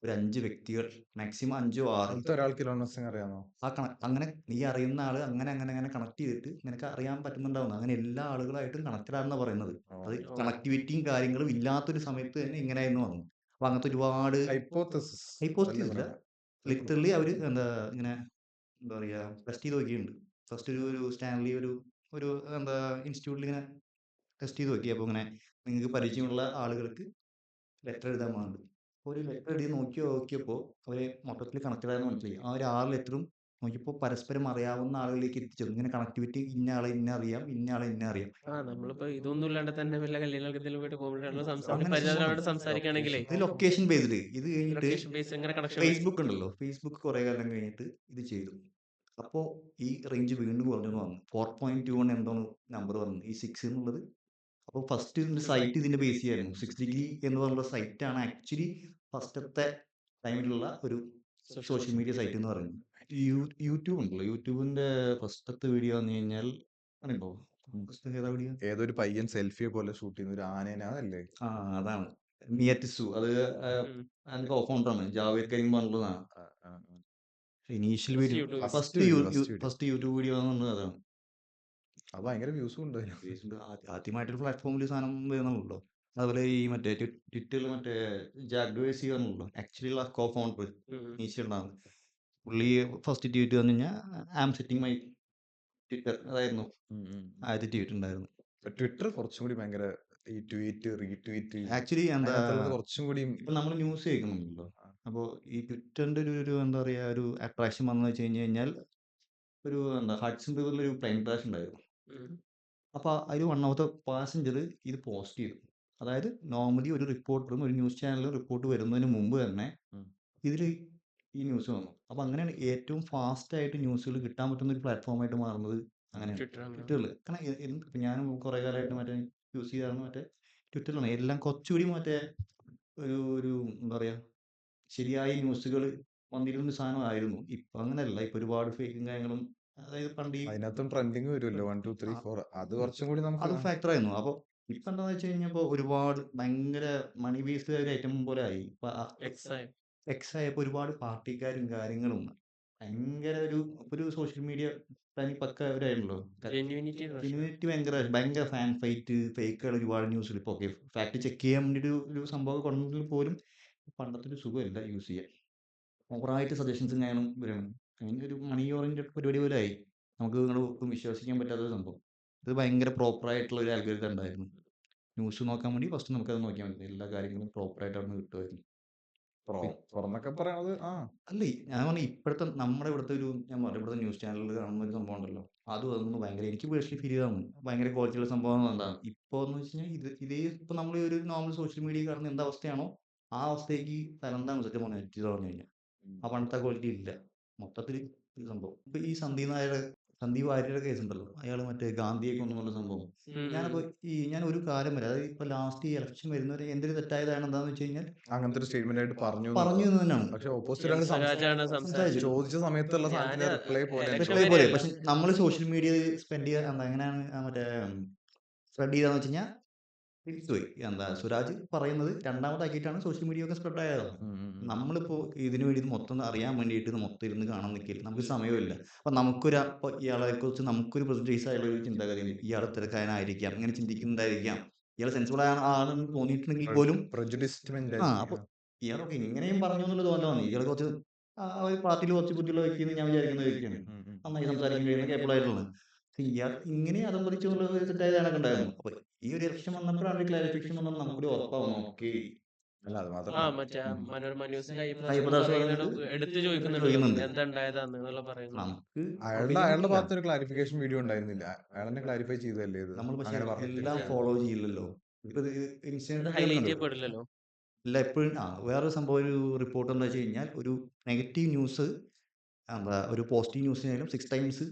ഒരു 5 വ്യക്തികൾ, മാക്സിമം 5 6 അടുത്ത ഒരാൾക്ക് ഇലോൺ മസ്കിനെ അറിയാമോ? അങ്ങനെ നീ അറിയുന്ന ആള് അങ്ങനെ കണക്ട് ചെയ്തിട്ട് നിനക്ക് അറിയാൻ പറ്റുന്നുണ്ടാവുന്നു. അങ്ങനെ എല്ലാ ആളുകളായിട്ടും കണക്റ്റഡ് ആണെന്ന് പറയുന്നത്. അത് കണക്ടിവിറ്റിയും കാര്യങ്ങളും ഇല്ലാത്തൊരു സമയത്ത് തന്നെ ഇങ്ങനെയായിരുന്നു വന്നു. അപ്പൊ അങ്ങനത്തെ ഒരുപാട് ഹൈപ്പോത്തസിസ് ഇല്ല, ലിറ്ററലി അവർ ഇങ്ങനെ എന്താ പറയുക ടെസ്റ്റ് ചെയ്ത് നോക്കിയിട്ടുണ്ട്. ഫസ്റ്റ് ഒരു സ്റ്റാൻലി ഒരു ഇൻസ്റ്റിറ്റ്യൂട്ടിൽ ഇങ്ങനെ ടെസ്റ്റ് ചെയ്ത് നോക്കി. അപ്പോൾ ഇങ്ങനെ നിങ്ങൾക്ക് പരിചയമുള്ള ആളുകൾക്ക് ലെറ്റർ എഴുതാൻ പോകുന്നുണ്ട്. ഒരു ലെറ്റർ എഴുതി നോക്കിയപ്പോൾ അവര് മൊത്തത്തിൽ കണക്റ്റഡ് ആയെന്ന് മനസ്സിലായി. ആ ഒരു 6 ലെറ്ററും നോക്കിയപ്പോൾ പരസ്പരം അറിയാവുന്ന ആളുകളിലേക്ക് എത്തിച്ചേർന്നു. ഇങ്ങനെ കണക്ടിവിറ്റി ഇന്ന ആളെ ഇന്ന അറിയാം, ഇന്ന ആളെ ഇന്ന അറിയാം. നമ്മളിപ്പോ ഇതൊന്നും ഇല്ലാണ്ട് തന്നെ വല്ല കല്യാണങ്ങൾക്ക് എന്തെങ്കിലും പോയിട്ട് കോമഡിയായിട്ടുള്ള ഒരു അങ്ങനെ പരിചയത്തിലാണ് സംഭവമാണ്. സംസാരിക്കുകയാണെങ്കിലേ ഇത് ലൊക്കേഷൻ ബേസ്ഡ്. ഇത് കഴിഞ്ഞിട്ട് ലൊക്കേഷൻ ബേസ് എങ്ങനെ കണക്ഷൻ ഫേസ്ബുക്ക് ഉണ്ടല്ലോ, ഫേസ്ബുക്ക് കുറെ കാലം കഴിഞ്ഞിട്ട് ഇത് ചെയ്തു. അപ്പോൾ ഈ റേഞ്ച് വീണ്ടും കുറഞ്ഞു വന്നു. 4.21 എന്താണ് നമ്പർ വന്നത്, ഈ 6 എന്നുള്ളത്. അപ്പോൾ ഫസ്റ്റ് ഇതിന്റെ സൈറ്റ് ഇതിന്റെ ബേസ് ചെയ്യായിരുന്നു. 6 ഡിഗ്രി എന്ന് പറഞ്ഞ സൈറ്റാണ് ആക്ച്വലി ഫസ്റ്റത്തെ ടൈമിലുള്ള ഒരു സോഷ്യൽ മീഡിയ സൈറ്റ് എന്ന് പറയുന്നത്. യൂട്യൂബ് ഉണ്ടല്ലോ, യൂട്യൂബിന്റെ ഫസ്റ്റത്തെ വീഡിയോ എന്ന് കഴിഞ്ഞാൽ അറിയോ? ഫസ്റ്റ് ഏതാ വീഡിയോ? ഏതൊരു പയ്യൻ സെൽഫിയെ പോലെ ഷൂട്ട് ചെയ്യുന്ന ഒരു ആനേനെ, അതല്ലേ? ആ, അതാണ് മിയറ്റിസു. അത് അതിന്റെ കോഫൗണ്ടറാണ്, ജാവേദ് കരീം പറഞ്ഞതാണ്. ആ, ആ, ആ. Initial First video, YouTube. First video, first video. First YouTube video എന്ന് പറഞ്ഞത് അതാണ്. അത് ഭയങ്കര വ്യൂസും ഉണ്ട് അതിന്. ആദ്യമായിട്ടൊരു പ്ലാറ്റ്ഫോമിൽ സാധനം വരുന്നുള്ളൂ. അതുപോലെ ഈ മറ്റേ ട്വിറ്ററിൽ മറ്റേ ജാക്ക് ഡോഴ്സി പറഞ്ഞല്ലോ, ആക്ച്വലി ഉള്ള കോ ഫൗണ്ടർ ഇനീഷ്യലാണ്. പുള്ളി ഫസ്റ്റ് ട്വീറ്റ് വന്നു കഴിഞ്ഞാൽ I am setting my Twitter, അതായിരുന്നു ആദ്യത്തെ ട്വീറ്റ് ഉണ്ടായിരുന്നു. ട്വിറ്റർ കുറച്ചും കൂടി ഭയങ്കര ഈ ട്വീറ്റ് റീട്വീറ്റ് ആക്ച്വലി എന്താ, കുറച്ചും കൂടി ഇപ്പൊ നമ്മൾ ന്യൂസ് കേൾക്കുന്നുണ്ടല്ലോ, അപ്പോൾ ഈ ട്വിറ്ററിന്റെ ഒരു എന്താ പറയാ, ഒരു അട്രാക്ഷൻ വന്നു വെച്ച് കഴിഞ്ഞാൽ ഒരു എന്താ ഹഡ്സൺ റിവറിൽ ഒരു പ്ലെയിൻ ക്രാഷ് ഉണ്ടായിരുന്നു. അപ്പോൾ അതിൽ വൺ ഓഫ് ദ പാസഞ്ചർ ഇത് പോസ്റ്റ് ചെയ്തു. അതായത് നോർമലി ഒരു റിപ്പോർട്ടറും ഒരു ന്യൂസ് ചാനലും റിപ്പോർട്ട് വരുന്നതിന് മുമ്പ് തന്നെ ഇതിൽ ഈ ന്യൂസ് വന്നു. അപ്പോൾ അങ്ങനെയാണ് ഏറ്റവും ഫാസ്റ്റ് ആയിട്ട് ന്യൂസുകൾ കിട്ടാൻ പറ്റുന്ന ഒരു പ്ലാറ്റ്ഫോമായിട്ട് മാറുന്നത്. അങ്ങനെയാണ് ട്വിറ്ററിൽ. കാരണം ഇപ്പം ഞാൻ കുറേ കാലമായിട്ട് മറ്റേ യൂസ് ചെയ്തായിരുന്നു മറ്റേ ട്വിറ്ററിലാണ്. എല്ലാം കുറച്ചുകൂടി മറ്റേ ഒരു എന്താ പറയുക, ശരിയായ ന്യൂസുകൾ വന്നിരുന്ന സാധനമായിരുന്നു. ഇപ്പം അങ്ങനെയല്ല. ഇപ്പം ഒരുപാട് ഫേക്കും കാര്യങ്ങളും, അതായത് പണ്ട് ഈ അതിനകത്തും ട്രെൻഡിങ് വരുമല്ലോ 1 2 3 4. അത് കുറച്ചും കൂടി അത് നമുക്ക് ഫാക്ടർ ആയിരുന്നു. അപ്പോൾ ഇപ്പം എന്താണെന്ന് വെച്ച് കഴിഞ്ഞപ്പോൾ ഒരുപാട് ഭയങ്കര മണി ബേസ്ഡ് ഒരു ഐറ്റം പോലെ ആയി. എക്സ് ആയപ്പോൾ ഒരുപാട് പാർട്ടിക്കാരും കാര്യങ്ങളും ഭയങ്കര ഒരു സോഷ്യൽ മീഡിയ തനി പക്ക അവരായിരുന്നല്ലോ. ജെന്യൂനിറ്റി ഭയങ്കര ഫാൻ ഫൈറ്റ്, ഫേക്കുകൾ ഒരുപാട് ന്യൂസിൽ. ഇപ്പോൾ ഓക്കെ, ഫാക്ട് ചെക്ക് ചെയ്യാൻ വേണ്ടി ഒരു സംഭവം കൊണ്ടെങ്കിൽ പോലും പണ്ടത്തെ ഒരു സുഖമില്ല യൂസ് ചെയ്യാൻ. ഓവറായിട്ട് സജഷൻസും കാര്യങ്ങളും വരും. അങ്ങനെ ഒരു മണി ഓറിയന്റഡ് പരിപാടി പോലെ ആയി. നമുക്ക് ഒട്ടും വിശ്വസിക്കാൻ പറ്റാത്ത ഒരു സംഭവം. ഇത് ഭയങ്കര പ്രോപ്പറായിട്ടുള്ള ഒരു ആൽഗോരിതം ഉണ്ടായിരുന്നു. ന്യൂസ് നോക്കാൻ വേണ്ടി ഫസ്റ്റ് നമുക്കത് നോക്കിയാൽ മതി. എല്ലാ കാര്യങ്ങളും പ്രോപ്പറായിട്ട് അവിടെ നിന്ന് കിട്ടുമായിരുന്നു. തുറന്നൊക്കെ പറയണത്. അല്ലേ, ഞാൻ പറഞ്ഞ ഇപ്പോഴത്തെ നമ്മുടെ ഇവിടുത്തെ ഞാൻ പറഞ്ഞു, ഇവിടുത്തെ ന്യൂസ് ചാനലിൽ കാണുന്ന ഒരു സംഭവം ഉണ്ടല്ലോ, അത് അതൊന്നും ഭയങ്കര, എനിക്ക് പേഴ്സണലി ഫീൽ ചെയ്താണ് ഭയങ്കര ക്വാളിറ്റിയുള്ള സംഭവം. എന്താണ് ഇപ്പോൾ എന്ന് വെച്ച് കഴിഞ്ഞാൽ ഇതേ ഇപ്പം നമ്മൾ ഒരു നോർമൽ സോഷ്യൽ മീഡിയ കാണുന്ന എന്താ അവസ്ഥയാണോ ആ അവസ്ഥയ്ക്ക് തരംതാണ് സത്യം പറഞ്ഞു എത്തിയത് പറഞ്ഞു കഴിഞ്ഞാൽ. ആ പണ്ടത്തെ ക്വാളിറ്റി ഇല്ല മൊത്തത്തിൽ ഈ സംഭവം. ഇപ്പൊ ഈ സന്ദീപ് വാര്യരുടെ കേസ് ഉണ്ടല്ലോ, അയാൾ മറ്റേ ഗാന്ധിയെ കൊന്നുള്ള സംഭവം. ഞാനപ്പോ ഞാൻ ഒരു കാലം വരെ, അതായത് ഇപ്പൊ ലാസ്റ്റ് ഈ ഇലക്ഷൻ വരുന്നവരെ എന്തൊരു തെറ്റായതാണ് എന്താന്ന് വെച്ച് കഴിഞ്ഞാൽ അങ്ങനത്തെ ഒരു സ്റ്റേറ്റ്മെന്റ് ആയിട്ട് പറഞ്ഞു എന്ന് തന്നെയാണ്. പക്ഷെ ഓപ്പോസിറ്റ് ചോദിച്ച സമയത്തുള്ള സാധനത്തിന്റെ റിപ്ലൈ പോലെ. പക്ഷെ നമ്മൾ സോഷ്യൽ മീഡിയ സ്പെൻഡ് ചെയ്യാൻ എന്താ എങ്ങനെയാണ് മറ്റേ സ്പ്രെഡ് ചെയ്താന്ന് വെച്ച് കഴിഞ്ഞാൽ പോയി. എന്താ സുരാജ് പറയുന്നത് രണ്ടാമതാക്കിയിട്ടാണ് സോഷ്യൽ മീഡിയ ഒക്കെ സ്പ്രെഡ് ആയത്. നമ്മളിപ്പോ ഇതിനു വേണ്ടി ഇത് മൊത്തം അറിയാൻ വേണ്ടിയിട്ട് മൊത്തം ഇരുന്ന് കാണാൻ നിൽക്കില്ല, നമുക്ക് സമയമില്ല. അപ്പൊ ഇയാളെ കുറിച്ച് നമുക്കൊരു പ്രജുഡീസ് ആയുള്ള ഒരു ചിന്താഗതി, ഇയാൾ തിരക്കാരനായിരിക്കാം, ഇങ്ങനെ ചിന്തിക്കുന്നതായിരിക്കാം, ഇയാൾ സെൻസിബിൾ ആണെന്ന് തോന്നിയിട്ടുണ്ടെങ്കിൽ പോലും അപ്പൊ ഇയാളൊക്കെ ഇങ്ങനെയും പറഞ്ഞു എന്നുള്ളത് തോന്നലാണ്. ഇയാൾ കുറച്ച് പാർട്ടിയിൽ കുറച്ച് ബുദ്ധിയുള്ള വ്യക്തിയെന്ന് ഞാൻ വിചാരിക്കുന്ന വ്യക്തിയാണ്. നന്നായി സംസാരിക്കാൻ കഴിയുന്ന കേപ്പബിളായിട്ടുള്ളത്. ഇയാൾ ഇങ്ങനെ അതംപതിച്ചുള്ള തെറ്റായ ധാരണ ഉണ്ടായിരുന്നു. അപ്പൊ ഈ ഒരു ഇലക്ഷൻ വന്നപ്പോഴാണ് ഒരു ക്ലാരിഫിക്കേഷൻ വന്നത്, നമുക്കൊരു ഉറപ്പാവുന്നു. ഓക്കെ, അല്ല അത് മനോരമ ന്യൂസിന്റെ എടുത്ത് ചോദിക്കുന്നുണ്ട് എന്തുണ്ടായതാന്ന് നമുക്ക് അയാളുടെ ഭാഗത്ത് ഒരു ക്ലാരിഫിക്കേഷൻ വീഡിയോ ഉണ്ടായിരുന്നില്ല. അയാളെന്നെ ക്ലാരിഫൈ ചെയ്തല്ലേ ഇത്. നമ്മൾ പക്ഷെ അങ്ങനെ പറഞ്ഞിട്ടില്ല. എല്ലാം ഫോളോ ചെയ്യില്ലല്ലോ. ഇപ്പൊ ഹൈലൈറ്റ് ചെയ്യപ്പെടില്ലല്ലോ. ഇല്ല, എപ്പോഴും വേറൊരു സംഭവം, ഒരു റിപ്പോർട്ട് എന്താ വെച്ച് കഴിഞ്ഞാൽ, ഒരു നെഗറ്റീവ് ന്യൂസ് എന്താ ഒരു പോസിറ്റീവ് ന്യൂസിനായാലും 6 ടൈംസ്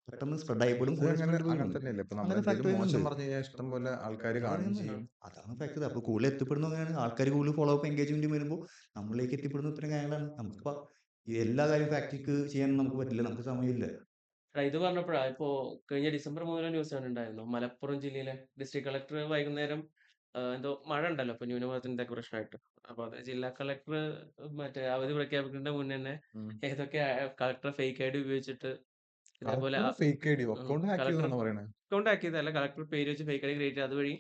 പെട്ടെന്ന് സ്പ്രെഡ് ആയിപ്പോഴും അങ്ങനെ തന്നെയല്ലേ ഇപ്പൊ നമ്മൾ മോശം പറഞ്ഞു കഴിഞ്ഞാൽ ഇഷ്ടം പോലെ ആൾക്കാർ കാണുകയും ചെയ്യും. അതാണ് ഫാക്ട്. അപ്പൊ കൂടുതൽ എത്തിപ്പെടുന്ന അങ്ങനെയാണ്, ആൾക്കാർ കൂടുതൽ ഫോളോ അപ്പ് എൻഗേജ്മെന്റ് വരുമ്പോൾ നമ്മളിലേക്ക് എത്തിപ്പെടുന്ന ഇത്തരം കാര്യങ്ങളാണ്. നമുക്കിപ്പോ എല്ലാ കാര്യം ഫാക്ട് ചെക്ക് ചെയ്യാൻ നമുക്ക് പറ്റില്ല, നമുക്ക് സമയമില്ല. ഇത് പറഞ്ഞപ്പോഴാ ഇപ്പോ കഴിഞ്ഞ ഡിസംബർ 3 ന്യൂസ് കണ്ടിട്ടുണ്ടായിരുന്നു. മലപ്പുറം ജില്ലയിലെ ഡിസ്ട്രിക്ട് കളക്ടർ വൈകുന്നേരം എന്തോ മഴ ഉണ്ടല്ലോ, അപ്പൊ ന്യൂനമർദ്ദത്തിന്റെ പ്രശ്നമായിട്ട്. അപ്പൊ അത് ജില്ലാ കളക്ടർ മറ്റേ അവധി പ്രഖ്യാപിക്കുന്നതിന്റെ മുന്നേ തന്നെ ഏതൊക്കെ കളക്ടർ ഫേക്ക് ഐഡി ഉപയോഗിച്ചിട്ട് ഇതേപോലെ ഫേക്ക് ഐഡി അക്കൗണ്ട് ഹാക്ക് ചെയ്തെന്നാണ് പറയുന്നത്. അക്കൗണ്ട് ഹാക്ക് ചെയ്തല്ല, കളക്ടർ പേര് വെച്ച് ഫേക്ക് ഐഡി ക്രിയേറ്റ് ചെയ്ത് അതുവഴി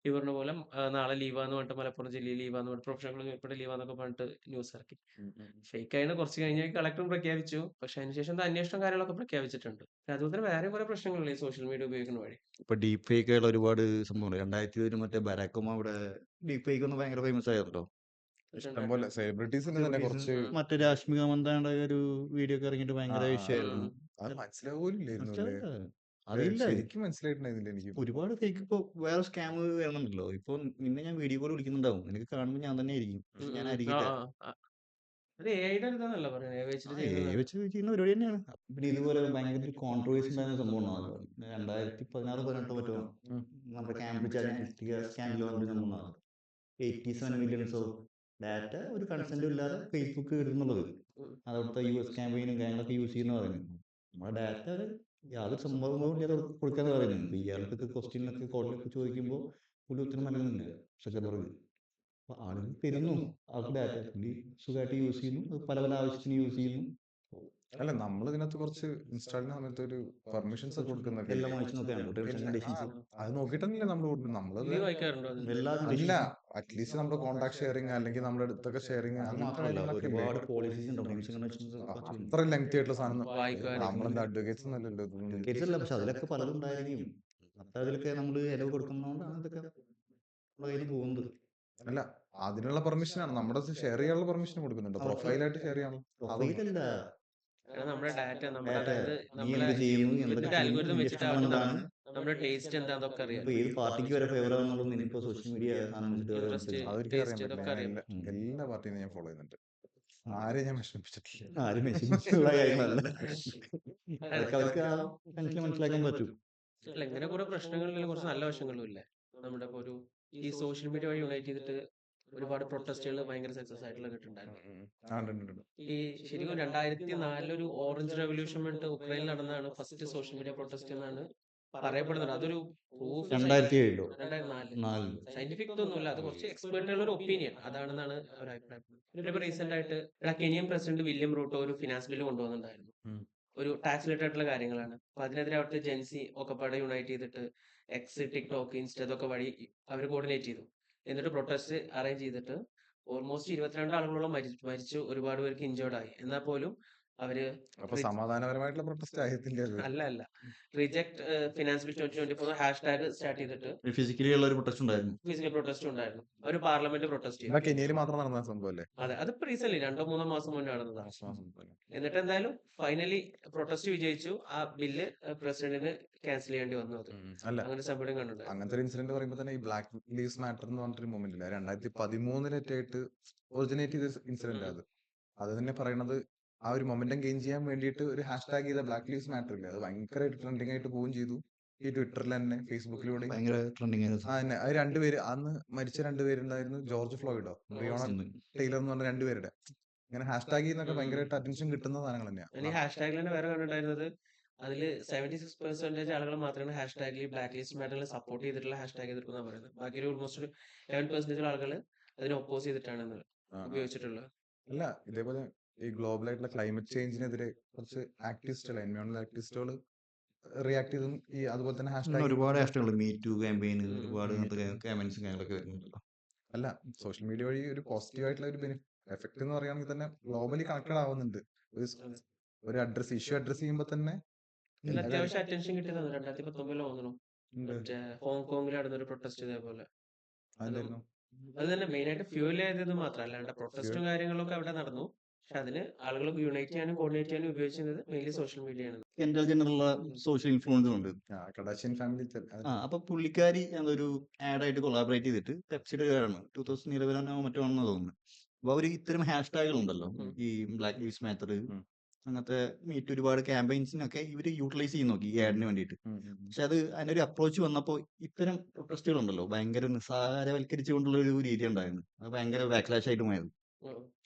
ഈ പറഞ്ഞ പോലെ നാളെ ലീവാന്ന് പറഞ്ഞിട്ട് മലപ്പുറം ജില്ലയിൽ ലീവാന്ന് പറഞ്ഞിട്ട് പ്രൊഫഷണൽ ഉൾപ്പെടെ ലീവാന്നൊക്കെ പറഞ്ഞിട്ട് ന്യൂസ് ഇറക്കി. ഫേക്ക് ആയിട്ട് കുറച്ച് കഴിഞ്ഞ് കളക്ടറും പ്രഖ്യാപിച്ചു. പക്ഷെ അതിനുശേഷം അന്വേഷണം കാര്യങ്ങളൊക്കെ പ്രഖ്യാപിച്ചിട്ടുണ്ട്. അതുപോലെ തന്നെ വേറെ കുറെ പ്രശ്നങ്ങളില്ലേ ഈ സോഷ്യൽ മീഡിയ ഉപയോഗിക്കുന്ന വഴി. ഇപ്പൊ ഡീപ് ഫേക്ക് ആയിട്ടുള്ള ഒരുപാട് സംഭവങ്ങൾ 2020 മറ്റേ ബരാക് ഒബാമ ഇവിടെ ഡീപ് ഫേക്ക് ഒന്ന് ഭയങ്കര ഫേമസ് ആയിരുന്നല്ലോ. ഇഷ്ടംപോലെ സെലിബ്രിറ്റീസിന് തന്നെ കുറച്ച് മറ്റേ രാഷ്മിക മന്ദാന്റെ ഒരു വീഡിയോ ഒക്കെ ഇറങ്ങിയിട്ട് ആ ഭയങ്കര ആ ആ വിഷയമായിരുന്നു. അത് മനസ്സിലാവുക പോലും ഇല്ലായിരുന്നു അല്ലേ? അറിയില്ല ശരിക്കും മനസ്സിലായിട്ടുണ്ടായിരുന്നില്ല എനിക്ക്. ഒരുപാട് ഫേക്ക് ഇപ്പൊ വേറെ സ്കാം വരുന്നുണ്ടല്ലോ. ഇപ്പൊ നിന്നെ ഞാൻ വീഡിയോ കോൾ വിളിക്കുന്നുണ്ടാവും, നിനക്ക് കാണുമ്പോൾ ഞാൻ തന്നെ ആയിരിക്കും, പക്ഷെ ഞാൻ ആ ആയിരിക്കില്ല. ആ അത് എഐയുടെ അടുത്താന്നല്ല പറയുന്നത് എ വെച്ചിട്ട് ആ ചെയ്യുന്നത്. വെച്ച് ചെയ്യുന്ന പരിപാടി തന്നെയാണ്. പിന്നെ ഇതുപോലെ ഭയങ്കര ഒരു കോൺട്രവേഴ്സി ഉണ്ടായിരുന്ന സംഭവം ഉണ്ടാവല്ലോ, 2016-18 മറ്റോ ഉം. നമ്മുടെ കാംബ്രിഡ്ജ് അനലിറ്റിക്ക സ്കാൻഡൽ പറഞ്ഞൊരു സംഭവം ഉണ്ടായിരുന്നു. 87 മില്യൺസ് ഓഫ് ഡാറ്റ ഒരു കൺസെന്റും ഇല്ലാതെ ഫേസ്ബുക്ക് ഇടുന്നുള്ളത്. അതവിടുത്തെ US ക്യാമ്പയിനും കാര്യങ്ങളൊക്കെ യൂസ് ചെയ്യുന്ന പറയുന്നത്. നമ്മുടെ ഡാറ്റ യാതൊരു സംഭവവും ഇല്ലാതെ കൊടുക്കാന്ന് പറയുന്നത്. ഇപ്പൊ ഇയാൾക്കൊക്കെ ക്വസ്റ്റ്യനൊക്കെ കോടതിയിലൊക്കെ ചോദിക്കുമ്പോൾ പുള്ളി ഉത്തരം നൽകുന്നില്ല, സക്കർബർഗ്. അപ്പൊ ആളുകൾ തരുന്നു ആൾക്ക് ഡാറ്റ, പുള്ളി സുഖമായിട്ട് യൂസ് ചെയ്യുന്നു, അത് പല പല ആവശ്യത്തിന് യൂസ് ചെയ്യുന്നു. അല്ല, നമ്മൾ ഇതിനകത്ത് കുറച്ച് ഇൻസ്റ്റാളിന് സമയത്ത് ഒരു പെർമിഷൻസ് ഒക്കെ കൊടുക്കുന്നൊക്കെ എല്ലാം ഇല്ലേ? വായിച്ചു നോക്കാനുണ്ടോ ടേംസ് ആൻഡ് കണ്ടീഷൻസ്? അത് നോക്കിയിട്ടല്ലേ നമ്മൾ കൊടുക്കുന്നത്. നമ്മളത് നീ വായിക്കാറുണ്ടോ അത്? എല്ലാ അല്ല, കണ്ടീഷൻസും. അറ്റ്ലീസ്റ്റ് നമ്മുടെ കോൺടാക്ട് ഷെയറിങ് അല്ലെങ്കിൽ നമ്മുടെ അടുത്തൊക്കെ ഷെയറിങ് അത് അങ്ങനത്തെ മാത്രമല്ല കാര്യങ്ങളൊക്കെ ഇല്ലേ? ഒരുപാട് പോളിസീസ് ഉണ്ടാവും, ടേംസ് ആൻഡ് കണ്ടീഷൻസ്. അത്ര ലെങ്തി ആയിട്ടുള്ള സാധനം വായിക്കുമായിരിക്കും. നമ്മളെന്താ അഡ്വക്കേറ്റ്സ് ഒന്നല്ലല്ലോ ഇതൊന്നും. കേസല്ല, പക്ഷെ അതിലൊക്കെ പലതും ഉണ്ടായിരിക്കും. അപ്പൊ അതിലൊക്കെ നമ്മൾ ഇലവ് കൊടുക്കുന്നതുകൊണ്ടാണ് ഇതൊക്കെ നമ്മുടെ കയ്യിൽ നിന്ന് പോകുന്നത്. അല്ല, അതിനുള്ള പെർമിഷനാണ് നമ്മുടെ ഷെയർ ചെയ്യാനുള്ള പെർമിഷൻ കൊടുക്കുന്നുണ്ട്. പ്രൊഫൈലായിട്ട് ഷെയർ ചെയ്യണം. പ്രൊഫൈലല്ല, കാരണം നമ്മുടെ ഡാറ്റ നമ്മുടെ ഡാറ്റ. അതായത് നീ നമ്മളെ എന്ത് ചെയ്യുന്നു, എന്തൊക്കെ ഇതിന്റെ ചെയ്യുന്നു, അൽഗോരിതം നിന്റെ വെച്ചിട്ടാണ് ഇഷ്ടങ്ങൾ എന്താണ്, നമ്മുടെ ടേസ്റ്റ് എന്താന്നൊക്കെ അറിയാം. ഇപ്പൊ ഏത് പാർട്ടിക്ക് വരെ ഫേവർ ആവുന്നുള്ളത് നിനക്കിപ്പോ സോഷ്യൽ മീഡിയ സാധനം വെച്ചിട്ട് വരെ ഇൻട്രസ്റ്റ് മനസ്സിലാവും. അതൊരിക്കലും അറിയാൻ ടേസ്റ്റ് പറ്റില്ല. ഇതൊക്കെ ഞാൻ അറിയാം. എല്ലാ പാർട്ടിയും ഞാൻ ഫോളോ ചെയ്യുന്നുണ്ട്. ആരെയും ഞാൻ വിഷമിപ്പിച്ചിട്ടില്ല. ആരും വിഷമിച്ചുള്ള കാര്യങ്ങളല്ല, അതൊക്കെ അവർക്ക് ആ ടെൻഷൻ മനസ്സിലാക്കാൻ പറ്റും. അല്ല, ഇങ്ങനെ കുറെ പ്രശ്നങ്ങളിലും കുറച്ച് നല്ല വശങ്ങളും ഇല്ലേ. നമ്മുടെ ഇപ്പൊ ഒരു ഈ സോഷ്യൽ മീഡിയ വഴി യുണൈറ്റ് ചെയ്തിട്ട് ഒരുപാട് പ്രൊട്ടസ്റ്റുകൾ ഭയങ്കര സക്സസ് ആയിട്ടുള്ള കിട്ടുന്നുണ്ടായിരുന്നു. ഉണ്ട്. ഈ ശരിക്കും 2004 ഒരു ഓറഞ്ച് റെവല്യൂഷൻ വേണ്ടിട്ട് ഉക്രൈനിൽ നടന്നതാണ് ഫസ്റ്റ് സോഷ്യൽ മീഡിയ പ്രൊട്ടസ്റ്റ് എന്നാണ് പറയപ്പെടുന്നത്. അതൊരു പ്രൂഫ് 2007-ലോ 2004 4-ലോ സയന്റിഫിക് ഒന്നുമില്ല, അത് കുറച്ച് എക്സ്പേർട്ടുകളുടെ ഒരു ഒപ്പീനിയൻ അതാണെന്നാണ് അവർ അഭിപ്രായപ്പെടുന്നത്. പിന്നെ ഇപ്പൊ റീസെന്റ് ആയിട്ട് കെനിയൻ പ്രസിഡന്റ് വില്യം റൂട്ടോ ഒരു ഫിനാൻസ് ബില്ല് കൊണ്ടുവന്നിട്ടുണ്ടായിരുന്നു. ഒരു ടാക്സ് റിലേറ്റഡ് ആയിട്ടുള്ള കാര്യങ്ങളാണ്. അപ്പൊ അതിനെതിരെ അവിടുത്തെ ജെൻസി ഒക്കെ പാടെ യുണൈറ്റ് ചെയ്തിട്ട് എക്സ്, ടിക്ടോക്ക്, ഇൻസ്റ്റ ഇതൊക്കെ വഴി അവർ കോർഡിനേറ്റ് ചെയ്തു. എന്നിട്ട് പ്രൊട്ടസ്റ്റ് അറേഞ്ച് ചെയ്തിട്ട് ഓൾമോസ്റ്റ് 22 ആളുകളോളം മരിച്ചു, ഒരുപാട് പേർക്ക് ഇഞ്ചേർഡ് ആയി. എന്നാൽ പോലും അവര് അപ്പൊ സമാധാനപരമായിട്ടുള്ള പ്രൊട്ടസ്റ്റ് ആയിരുന്നില്ല അത്. അല്ല reject finance bill 2024 hashtag start ചെയ്തിട്ട് ഫിസിക്കലി ഉള്ള ഒരു പ്രൊട്ടസ്റ്റ് ഉണ്ടായിരുന്നു. ഫിസിക്കൽ പ്രൊട്ടസ്റ്റ് ഉണ്ടായിരുന്നു. അവർ പാർലമെന്റ് പ്രൊട്ടസ്റ്റ് എന്താ ചെയ്തു. കെനിയയിൽ മാത്രം നടന്ന സംഭവം അല്ലേ? അതെ, അതിപ്പോ റീസെന്റ് 2-3 മാസം മുന്നേ നടന്നതാണ്. എന്നിട്ട് എന്തായാലും ഫൈനലി പ്രൊട്ടസ്റ്റ് വിജയിച്ചു. ആ ബില്ല് പ്രസിഡന്റിന് ക്യാൻസൽ ചെയ്യേണ്ടി വന്നു. അത് അല്ല, അങ്ങനെ സംഭവം കണ്ടിട്ടുണ്ട്. അങ്ങനത്തെ ഒരു ഇൻസിഡന്റ് പറയുമ്പോൾ തന്നെ ഈ ബ്ലാക്ക് ലീവ്സ് മാറ്റർ എന്ന് പറഞ്ഞിട്ടൊരു മൂവ്മെന്റ് ഇല്ല, 2013 ഒറിജിനേറ്റ് ചെയ്ത ഇൻസിഡന്റ് അത്. അത് തന്നെ പറയണത് ആ ഒരു മൊമെന്റം ഗെയിൻ ചെയ്യാൻ വേണ്ടിയിട്ട് ഒരു ഹാഷ്ടാഗ് ചെയ്ത ബ്ലാക്ക് ലീവ്സ് മാറ്റർ ഇല്ല, അത് ഭയങ്കരമായിട്ട് ട്രെൻഡിങ് ആയിട്ട് പോവുകയും ചെയ്തു. ഈ ട്വിറ്ററിൽ തന്നെ ഫേസ്ബുക്കിലൂടെ ഭയങ്കര ട്രെൻഡിങ് തന്നെ അത് രണ്ടുപേര് അന്ന് മരിച്ച രണ്ടുപേരുണ്ടായിരുന്നു, ജോർജ് ഫ്ലോയിഡോ ബ്രിയോണ ടൈലർ എന്ന് പറഞ്ഞ രണ്ടുപേരുടെ ഇങ്ങനെ ഹാഷ്ടാഗ് ചെയ്യുന്നൊക്കെ ഭയങ്കരമായിട്ട് അറ്റൻഷൻ കിട്ടുന്ന സാധനങ്ങൾ ഈ തന്നെയാണ്. ഹാഷ്ടാഗിൽ തന്നെ വേറെ കണ്ടിട്ടുണ്ടായിരുന്നത് അതിൽ 76% ആളുകൾ മാത്രമാണ് ഹാഷ്ടാഗിൽ ബ്ലാക്ക് ലിസ്റ്റ് മാറ്ററിൽ സപ്പോർട്ട് ചെയ്തിട്ടുള്ള ഹാഷ്ടാഗ് ചെയ്തിട്ടുണ്ടെന്ന് പറയുന്നത്. ബാക്കി ഒരു ഓൾമോസ്റ്റ് ഒരു 11% ആളുകൾ അതിനെ ഒപ്പോസ് ചെയ്തിട്ടാണ് ഉപയോഗിച്ചിട്ടുള്ളത്. അല്ല, ഇതേപോലെ ഈ ഗ്ലോബൽ ആയിട്ടുള്ള ക്ലൈമറ്റ് ചേഞ്ചിനെതിരെ കുറച്ച് ആക്ടിവിസ്റ്റുകൾ, എൻവയോൺമെന്റൽ ആക്ടിവിസ്റ്റുകൾ റിയാക്ട് ചെയ്തും ഈ അതുപോലെ തന്നെ ഹാഷ്ടാഗ് ഒരുപാട് ഹാഷ്ടാഗുകൾ, മീ ടു ക്യാമ്പയിൻ, ഒരുപാട് ക്യാമ്പയിൻസും കാര്യങ്ങളൊക്കെ വരുന്നുണ്ടല്ലോ. അല്ല, സോഷ്യൽ മീഡിയ വഴി ഒരു പോസിറ്റീവ് ആയിട്ടുള്ള ഒരു എഫക്ട് എന്ന് പറയുകയാണെങ്കിൽ തന്നെ ഗ്ലോബലി കണക്റ്റഡ് ആവുന്നുണ്ട്. ഒരു ഇഷ്യൂ അഡ്രസ് ചെയ്യുമ്പോൾ തന്നെ ഇതിൽ അത്യാവശ്യം അറ്റൻഷൻ കിട്ടിയതാണ് 2019 തോന്നുന്നു. മറ്റേ ഹോങ്കോങ്ങിൽ നടന്നൊരു പ്രൊട്ടസ്റ്റ് ഇതേപോലെ. അതായിരുന്നു അത് തന്നെ മെയിൻ ആയിട്ട് ഫ്യൂൽ ചെയ്തത് മാത്രം അല്ലാണ്ട് പ്രൊട്ടസ്റ്റും കാര്യങ്ങളൊക്കെ അവിടെ നടന്നു. പക്ഷെ അതിന് ആളുകൾ യുണൈറ്റ് ചെയ്യാനും കോർഡിനേറ്റ് ചെയ്യാനും ഉപയോഗിക്കുന്നത് മെയിൻലി സോഷ്യൽ മീഡിയ ആണ്. കെൻഡൽ ജെന്നറുള്ള സോഷ്യൽ ഇൻഫ്ലുവൻസ് ഉണ്ട്. കർദാഷിയൻ ഫാമിലി. അപ്പൊ പുള്ളിക്കാരി ഒരു ആഡായിട്ട് കൊളാബറേറ്റ് ചെയ്തിട്ട് പെപ്സിയുടെ ആണ് 2011 മറ്റോ ആണെന്ന് തോന്നുന്നു. അപ്പൊ അവര് ഇത്തരം ഹാഷ്ടാഗുകൾ ഉണ്ടല്ലോ, ഈ ബ്ലാക്ക് ലീവ്സ് മാറ്റർ അങ്ങനത്തെ മീറ്റ് ഒരുപാട് ക്യാമ്പയിൻസിനൊക്കെ ഇവര് യൂട്ടിലൈസ് ചെയ്ത് നോക്കി ഈ ആഡിന് വേണ്ടിയിട്ട്. പക്ഷെ അത് അതിനൊരു അപ്രോച്ച് വന്നപ്പോൾ ഇത്തരം പ്രൊട്ടസ്റ്റുകൾ ഉണ്ടല്ലോ ഭയങ്കര നിസ്സാരവൽക്കരിച്ചുകൊണ്ടുള്ള ഒരു രീതി ഉണ്ടായിരുന്നു. അത് ഭയങ്കര ബാക്ക്ലാഷ് ആയിട്ട് പോയത്.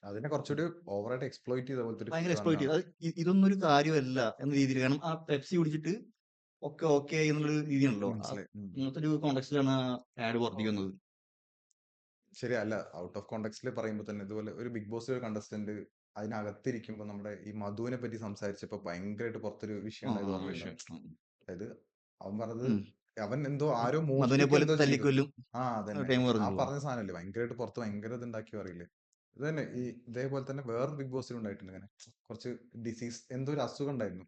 അതിനെ കുറച്ചുകൂടി ഓവറായിട്ട് എക്സ്പ്ലോയിറ്റ് ചെയ്ത പോലത്തെ ഭയങ്കര എക്സ്പ്ലോയിറ്റ് ചെയ്ത് ഇതൊന്നും ഒരു കാര്യമല്ല എന്ന രീതിയിൽ. കാരണം ആ പെപ്സി കുടിച്ചിട്ട് ഓക്കെ എന്നുള്ളൊരു രീതിയാണല്ലോ, അങ്ങനത്തെ ഒരു കോണ്ടെക്സ്റ്റിലാണ് ആഡ് വർദ്ധിക്കുന്നത്. ശരി. അല്ല, ഔട്ട് ഓഫ് കോണ്ടെക്സ്റ്റിൽ പറയുമ്പോൾ തന്നെ ഇതുപോലെ ഒരു ബിഗ് ബോസ് കണ്ടസ്റ്റന്റ് അതിനകത്തിരിക്കുമ്പോൾ നമ്മുടെ ഈ മധുവിനെ പറ്റി സംസാരിച്ചപ്പോ ഭയങ്കരമായിട്ട് പുറത്തൊരു വിഷയം ഉണ്ടായത് ഓർമ്മയുണ്ടോ? അതായത് അവൻ പറഞ്ഞത് അവൻ എന്തോ ആരോ മധുവിനെ മോഷ്ടിക്കുക പോലെ എന്തോ ചെയ്തു. തല്ലിക്കൊല്ലും അതന്നെ. ടൈം ആ പറഞ്ഞല്ലോ. പറഞ്ഞ സാധനല്ലേ ഭയങ്കരമായിട്ട് പുറത്ത് ഭയങ്കര ഇതുണ്ടാക്കി പറയില്ലേ. ഇത് തന്നെ ഈ ഇതേപോലെ തന്നെ വേറെ ബിഗ് ബോസിൽ ഉണ്ടായിട്ടുണ്ട് ഇങ്ങനെ കുറച്ച് ഡിസീസ് എന്തോ ഒരു അസുഖം ഉണ്ടായിരുന്നു.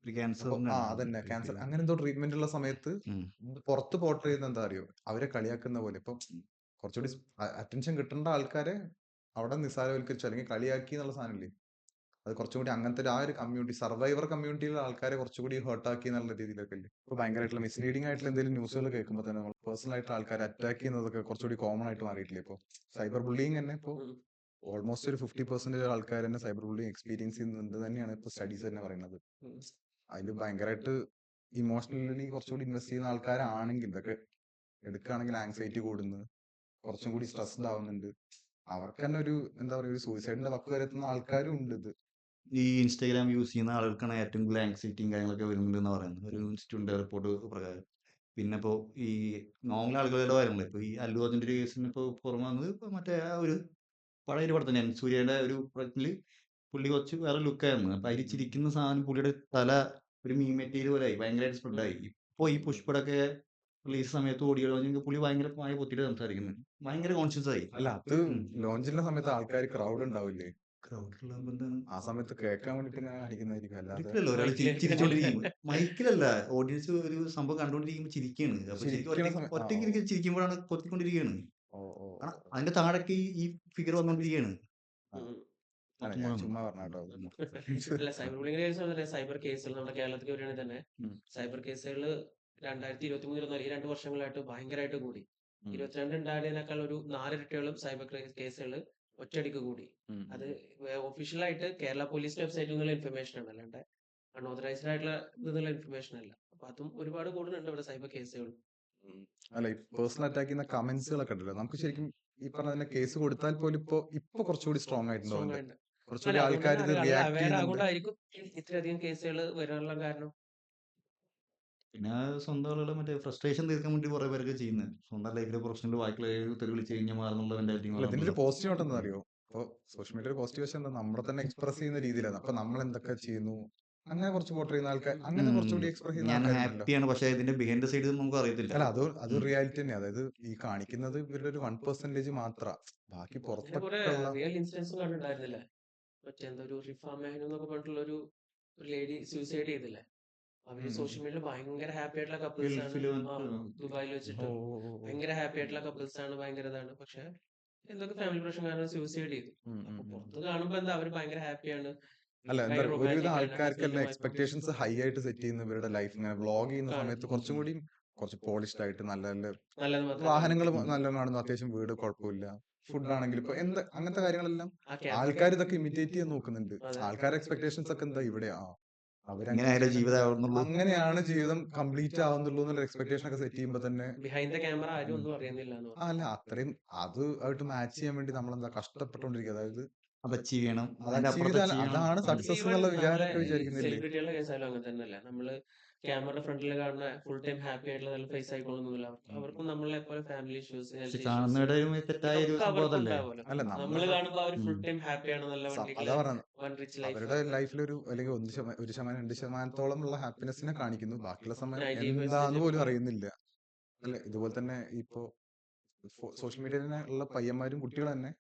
ഒരു അപ്പൊ ക്യാൻസറിന്റെ അതന്നെ ക്യാൻസർ അങ്ങനെ എന്തോ ട്രീറ്റ്മെന്റ് ഉള്ള സമയത്ത് പുറത്ത് പോർട്രേ ചെയ്യുന്ന എന്താ അറിയോ, അവരെ കളിയാക്കുന്ന പോലെ. ഇപ്പൊ കുറച്ചുകൂടി അറ്റൻഷൻ കിട്ടേണ്ട ആൾക്കാരെ അവിടെ നിസ്സാരവൽക്കരിച്ചു അല്ലെങ്കിൽ കളിയാക്കി എന്നുള്ള സാധനമില്ലേ, അത് കുറച്ചും കൂടി അങ്ങനത്തെ ആ ഒരു കമ്മ്യൂണിറ്റി സർവൈവർ കമ്മ്യൂണിറ്റിയിലുള്ള ആൾക്കാരെ കുറച്ചുകൂടി ഹേർട്ടാക്കി എന്നുള്ള രീതിയിലൊക്കെ അല്ലേ. ഇപ്പൊ ഭയങ്കരമായിട്ടുള്ള മിസ്ലീഡിംഗ് ആയിട്ടുള്ള എന്തെങ്കിലും ന്യൂസുകൾ കേൾക്കുമ്പോൾ തന്നെ നമ്മൾ പേഴ്സണൽ ആയിട്ട് ആൾക്കാരെ അറ്റാക്ക് ചെയ്യുന്നതൊക്കെ കുറച്ചുകൂടി കോമൺ ആയിട്ട് മാറിയിട്ടില്ലേ. ഇപ്പോൾ സൈബർ ബുള്ളിങ് തന്നെ ഇപ്പോൾ ഓൾമോസ്റ്റ് ഒരു 50% ആൾക്കാർ തന്നെ സൈബർ ബുള്ളിങ് എക്സ്പീരിയൻസ് ചെയ്യുന്നുണ്ട് തന്നെയാണ് ഇപ്പോൾ സ്റ്റഡീസ് തന്നെ പറയുന്നത്. അതിൽ ഭയങ്കരമായിട്ട് ഇമോഷണലി കുറച്ചുകൂടി ഇൻവെസ്റ്റ് ചെയ്യുന്ന ആൾക്കാരാണെങ്കിൽ ഇതൊക്കെ എടുക്കുകയാണെങ്കിൽ ആങ്സൈറ്റി കൂടുന്നു, കുറച്ചും കൂടി സ്ട്രെസ്ഡ് ആവുന്നുണ്ട്. അവർക്ക് തന്നെ ഒരു എന്താ പറയുക ഒരു സൂയിസൈഡിന്റെ വക്ക് വരെ എത്തുന്ന ആൾക്കാരും ഉണ്ട് ഇത്. ഈ ഇൻസ്റ്റാഗ്രാം യൂസ് ചെയ്യുന്ന ആളുകൾക്കാണ് ഏറ്റവും കൂടുതൽ ആങ്സൈറ്റിയും കാര്യങ്ങളൊക്കെ വരുന്നുണ്ടെന്ന് പറയുന്നത് ഒരു ഇൻസ്റ്റിറ്റ്യൂട്ടിന്റെ റിപ്പോർട്ട് പ്രകാരം. പിന്നെ ഇപ്പോൾ ഈ നോർമൽ ആളുകളുടെ കാര്യങ്ങൾ ഇപ്പോൾ ഈ അല്ലു അർജുൻ്റെ ഒരു കേസിന് ഇപ്പോൾ പുറമെ വന്നത് ഇപ്പോൾ മറ്റേ ആ ഒരു പഴയ ഒരു പടത്തിന് സൂര്യയുടെ ഒരു പടത്തില് പുള്ളി കുറച്ച് വേറെ ലുക്കായിരുന്നു. അപ്പൊ അതിൽ ചിരിക്കുന്ന സാധനം പുള്ളിയുടെ തല ഒരു മീം മെറ്റീരിയൽ പോലെ ആയി ഭയങ്കരമായിട്ട് സ്പ്രെഡായി. ഇപ്പോൾ ഈ പുഷ്പടൊക്കെ റിലീസ് സമയത്ത് ഓടിയോ പുള്ളി ഭയങ്കരമായി പൊത്തിയിട്ട് സംസാരിക്കുന്നത് ഭയങ്കര കോൺഷ്യസ് ആയി. അല്ല അത് ലോഞ്ചിന്റെ സമയത്ത് ആൾക്കാർ ക്രൗഡ് ഉണ്ടാവില്ലേ, ക്രൗഡിലുള്ള എന്താണ് ആ സമയത്ത് കേൾക്കാൻ വേണ്ടിട്ട് ഇങ്ങനെ കാണിക്കുന്നതായിരിക്കും. അല്ലാതെ ഒരിക്കലല്ലോ ഒരാൾ ചിരിച്ചോണ്ടിരിക്കും മൈക്കിലല്ല, ഓഡിയൻസ് ഒരു സംഭവം കണ്ടുകൊണ്ടിരിക്കുമ്പോൾ ചിരിക്കുകയാണ്. അപ്പൊ ശരിക്കും ചിരിക്കണ സമയം ഒറ്റയ്ക്ക് ഇരിക്കും ചിരിക്കുമ്പോഴാണ് കൊത്തിക്കൊണ്ടിരിക്കുകയാണ്. ഓ ഓ കാരണം അതിന്റെ താഴേക്ക് ഈ ഫിഗർ വന്നുകൊണ്ടിരിക്കുകയാണ്. അല്ല ഞാൻ ചുമ്മാ പറഞ്ഞ കേട്ടോ. അല്ല സൈബർ ബുള്ളിങ്ങിന്റെ കേസ് സൈബർ കേസുകൾ നമ്മുടെ കേരളത്തിൽ വരികയാണെങ്കിൽ തന്നെ സൈബർ കേസുകൾ 2023 ഈ 2 വർഷങ്ങളായിട്ട് ഭയങ്കരമായിട്ട് കൂടി. 22 ഉണ്ടായതിനേക്കാൾ ഒരു 4 ഇരട്ടിയോളം സൈബർ കേസുകൾ ഒറ്റയടിക്ക് കൂടി. അത് ഒഫീഷ്യലായിട്ട് കേരള പോലീസിന്റെ വെബ്സൈറ്റിൽ നിന്നുള്ള ഇൻഫർമേഷൻ ആണ്, അല്ലാണ്ട് അൺഓതറൈസ്ഡ് ആയിട്ടുള്ള ഇതിലുള്ള ഇൻഫർമേഷൻ അല്ല. അപ്പൊ അതും ഒരുപാട് കൂടുന്നുണ്ട് ഇവിടെ സൈബർ കേസുകൾ. അല്ല ഈ പേഴ്സണൽ അറ്റാക്ക് ചെയ്യുന്ന കമന്റ്സുകളൊക്കെ ഉണ്ടല്ലോ, നമുക്ക് ശരിക്കും ഈ പറഞ്ഞ തന്നെ കേസ് കൊടുത്താൽ പോലും ഇപ്പൊ കുറച്ചുകൂടി സ്ട്രോങ് ആയിട്ടുണ്ടോ, സ്ട്രോങ് ആയിട്ട് കുറച്ചുകൂടി ആൾക്കാർ ഇത് റിയാക്ട് അവയർ ചെയ്യുന്നുണ്ട്. ആകൊണ്ടായിരിക്കും ഇത്രയധികം കേസുകൾ വരാനുള്ള കാരണം. പിന്നെ സ്വന്തം ആളുകളെ മറ്റേ ഫ്രസ്ട്രേഷൻ തീർക്കാൻ വേണ്ടി കുറെ പേരൊക്കെ ചെയ്യുന്നത് സ്വന്തം ലൈഫിലെ പ്രശ്നങ്ങൾ ബാക്കിയുള്ള തെറി വിളിച്ച് കഴിഞ്ഞാൽ മാറുന്നുള്ള മെന്റാലിറ്റി അല്ല ഇതിന്റെ ഒരു പോസിറ്റീവ് ആയിട്ടെന്താ അറിയോ, ഇപ്പോൾ സോഷ്യൽ മീഡിയ ഒരു പോസിറ്റീവ് വശം എന്താ, നമ്മളെ തന്നെ എക്സ്പ്രസ് ചെയ്യുന്ന രീതിയിലാണ്. അപ്പൊ നമ്മൾ എന്തൊക്കെ ചെയ്യുന്നു അങ്ങനെ കുറച്ച് പോർട്രേ ചെയ്യുന്ന ആൾക്കാർ, അങ്ങനെ കുറച്ചുകൂടി എക്സ്പ്രസ് ചെയ്യുന്ന ഞാൻ ആൾക്കാരുണ്ടല്ലോ. ഹാപ്പിയാണ്, പക്ഷെ ഇതിന്റെ ബിഹൈൻഡ് ദ സൈഡ് നമുക്ക് അറിയത്തില്ല. അല്ല അത് റിയാലിറ്റി തന്നെ. അതായത് ഈ കാണിക്കുന്നത് ഇവരുടെ ഒരു 1% മാത്രം, ബാക്കി പുറത്തൊക്കെ ഉള്ള റിയൽ ഇൻസിഡൻസും കണ്ടിട്ടുണ്ടായിരുന്നില്ലേ. മറ്റേ എന്താ ഒരു റിഫ മെഹ്നു എന്നൊക്കെ പറഞ്ഞിട്ടുള്ള ഒരു ലേഡി സൂസൈഡ് ചെയ്തില്ലേ. അവര് സോഷ്യൽ മീഡിയയിൽ ഭയങ്കര ഹാപ്പി ആയിട്ടുള്ള കപ്പിൾസ് ആണ്. ഗൾഫിൽ ദുബായിൽ വെച്ചിട്ട് ഭയങ്കര ഹാപ്പി ആയിട്ടുള്ള കപ്പിൾസ് ആണ്, ഭയങ്കര ഇതാണ്. പക്ഷെ എന്തൊക്കെ ഫാമിലി പ്രശ്നം കാരണം സൂസൈഡ് ചെയ്തു. അപ്പൊ പുറത്ത് കാണുമ്പോ എന്താ അവര് ഭയങ്കര ഹാപ്പിയാണ്. അല്ല എന്താ ഒരുവിധ ആൾക്കാർക്കെല്ലാം എക്സ്പെക്ടേഷൻസ് ഹൈ ആയിട്ട് സെറ്റ് ചെയ്യുന്ന ഇവരുടെ ലൈഫ് ഇങ്ങനെ വ്ളോഗ് ചെയ്യുന്ന സമയത്ത് കുറച്ചും കൂടി കുറച്ച് പോളിഷ്ഡ് ആയിട്ട് നല്ല നല്ല നല്ലത് മാത്രം വാഹനങ്ങൾ നല്ലോണം കാണുന്നു, അത്യാവശ്യം വീട് കുഴപ്പമില്ല, ഫുഡ് ആണെങ്കിൽ ഇപ്പൊ അങ്ങനത്തെ കാര്യങ്ങളെല്ലാം ആൾക്കാർ ഇതൊക്കെ ഇമിറ്റേറ്റ് ചെയ്യാൻ നോക്കുന്നുണ്ട്. ആൾക്കാരുടെ എക്സ്പെക്ടേഷൻസ് ഒക്കെ എന്താ ഇവിടെ ഇങ്ങനെ ജീവിതം അങ്ങനെയാണ് ജീവിതം കംപ്ലീറ്റ് ആവുന്നുള്ളൂ എന്നുള്ള എക്സ്പെക്ടേഷൻ ഒക്കെ സെറ്റ് ചെയ്യുമ്പോൾ തന്നെ ബിഹൈൻഡ് ദ ക്യാമറ ആരും ഒന്നും അറിയുന്നില്ല. അല്ല അത്രയും അത് ആയിട്ട് മാച്ച് ചെയ്യാൻ വേണ്ടി നമ്മളെന്താ കഷ്ടപ്പെട്ടുകൊണ്ടിരിക്കുക. അതായത് അത് അച്ചീവ് ചെയ്യണം, അതാണ് സക്സസ് എന്നുള്ള വിചാരമൊക്കെ വിചാരിക്കുന്നില്ലേ. സെലിബ്രിറ്റികളുടെ കേസായാലും അങ്ങനെ തന്നെയല്ലേ. നമ്മള് ക്യാമറ ഫ്രണ്ടിൽ കാണുന്ന ഫുൾ ടൈം ഹാപ്പി ആയിട്ടുള്ള നല്ല ഫേസ് ആയിക്കൊള്ളുന്നില്ല. അവർക്കും നമ്മളെ പോലെ ഫാമിലി ഇഷ്യൂസ്, ഹെൽത്ത് കാണുന്നവരുടെ ഒരു തെറ്റായ ഒരു ഇഷ്യൂസ് സംഭവം അവർക്കും അതല്ലേ. ഉണ്ടാവുമല്ലോ. അല്ല നമ്മള് കാണുമ്പോ അവർ ഫുൾ ടൈം ഹാപ്പിയാണ്, നല്ല അതാ വണ്ടികള്, പറഞ്ഞത്, വൺ റിച്ച് ലൈഫ്. അവരുടെ ലൈഫിലൊരു അല്ലെങ്കിൽ 1%, 2% ഉള്ള ഹാപ്പിനെസ്സിനെ കാണിക്കുന്നു, ബാക്കിയുള്ള സമയം 90% എന്താന്ന് പോലും അറിയുന്നില്ല. അല്ലെ ഇതുപോലെ തന്നെ ഇപ്പോ സോഷ്യൽ മീഡിയയിൽ ഉള്ള പയ്യന്മാരും കുട്ടികളും തന്നെ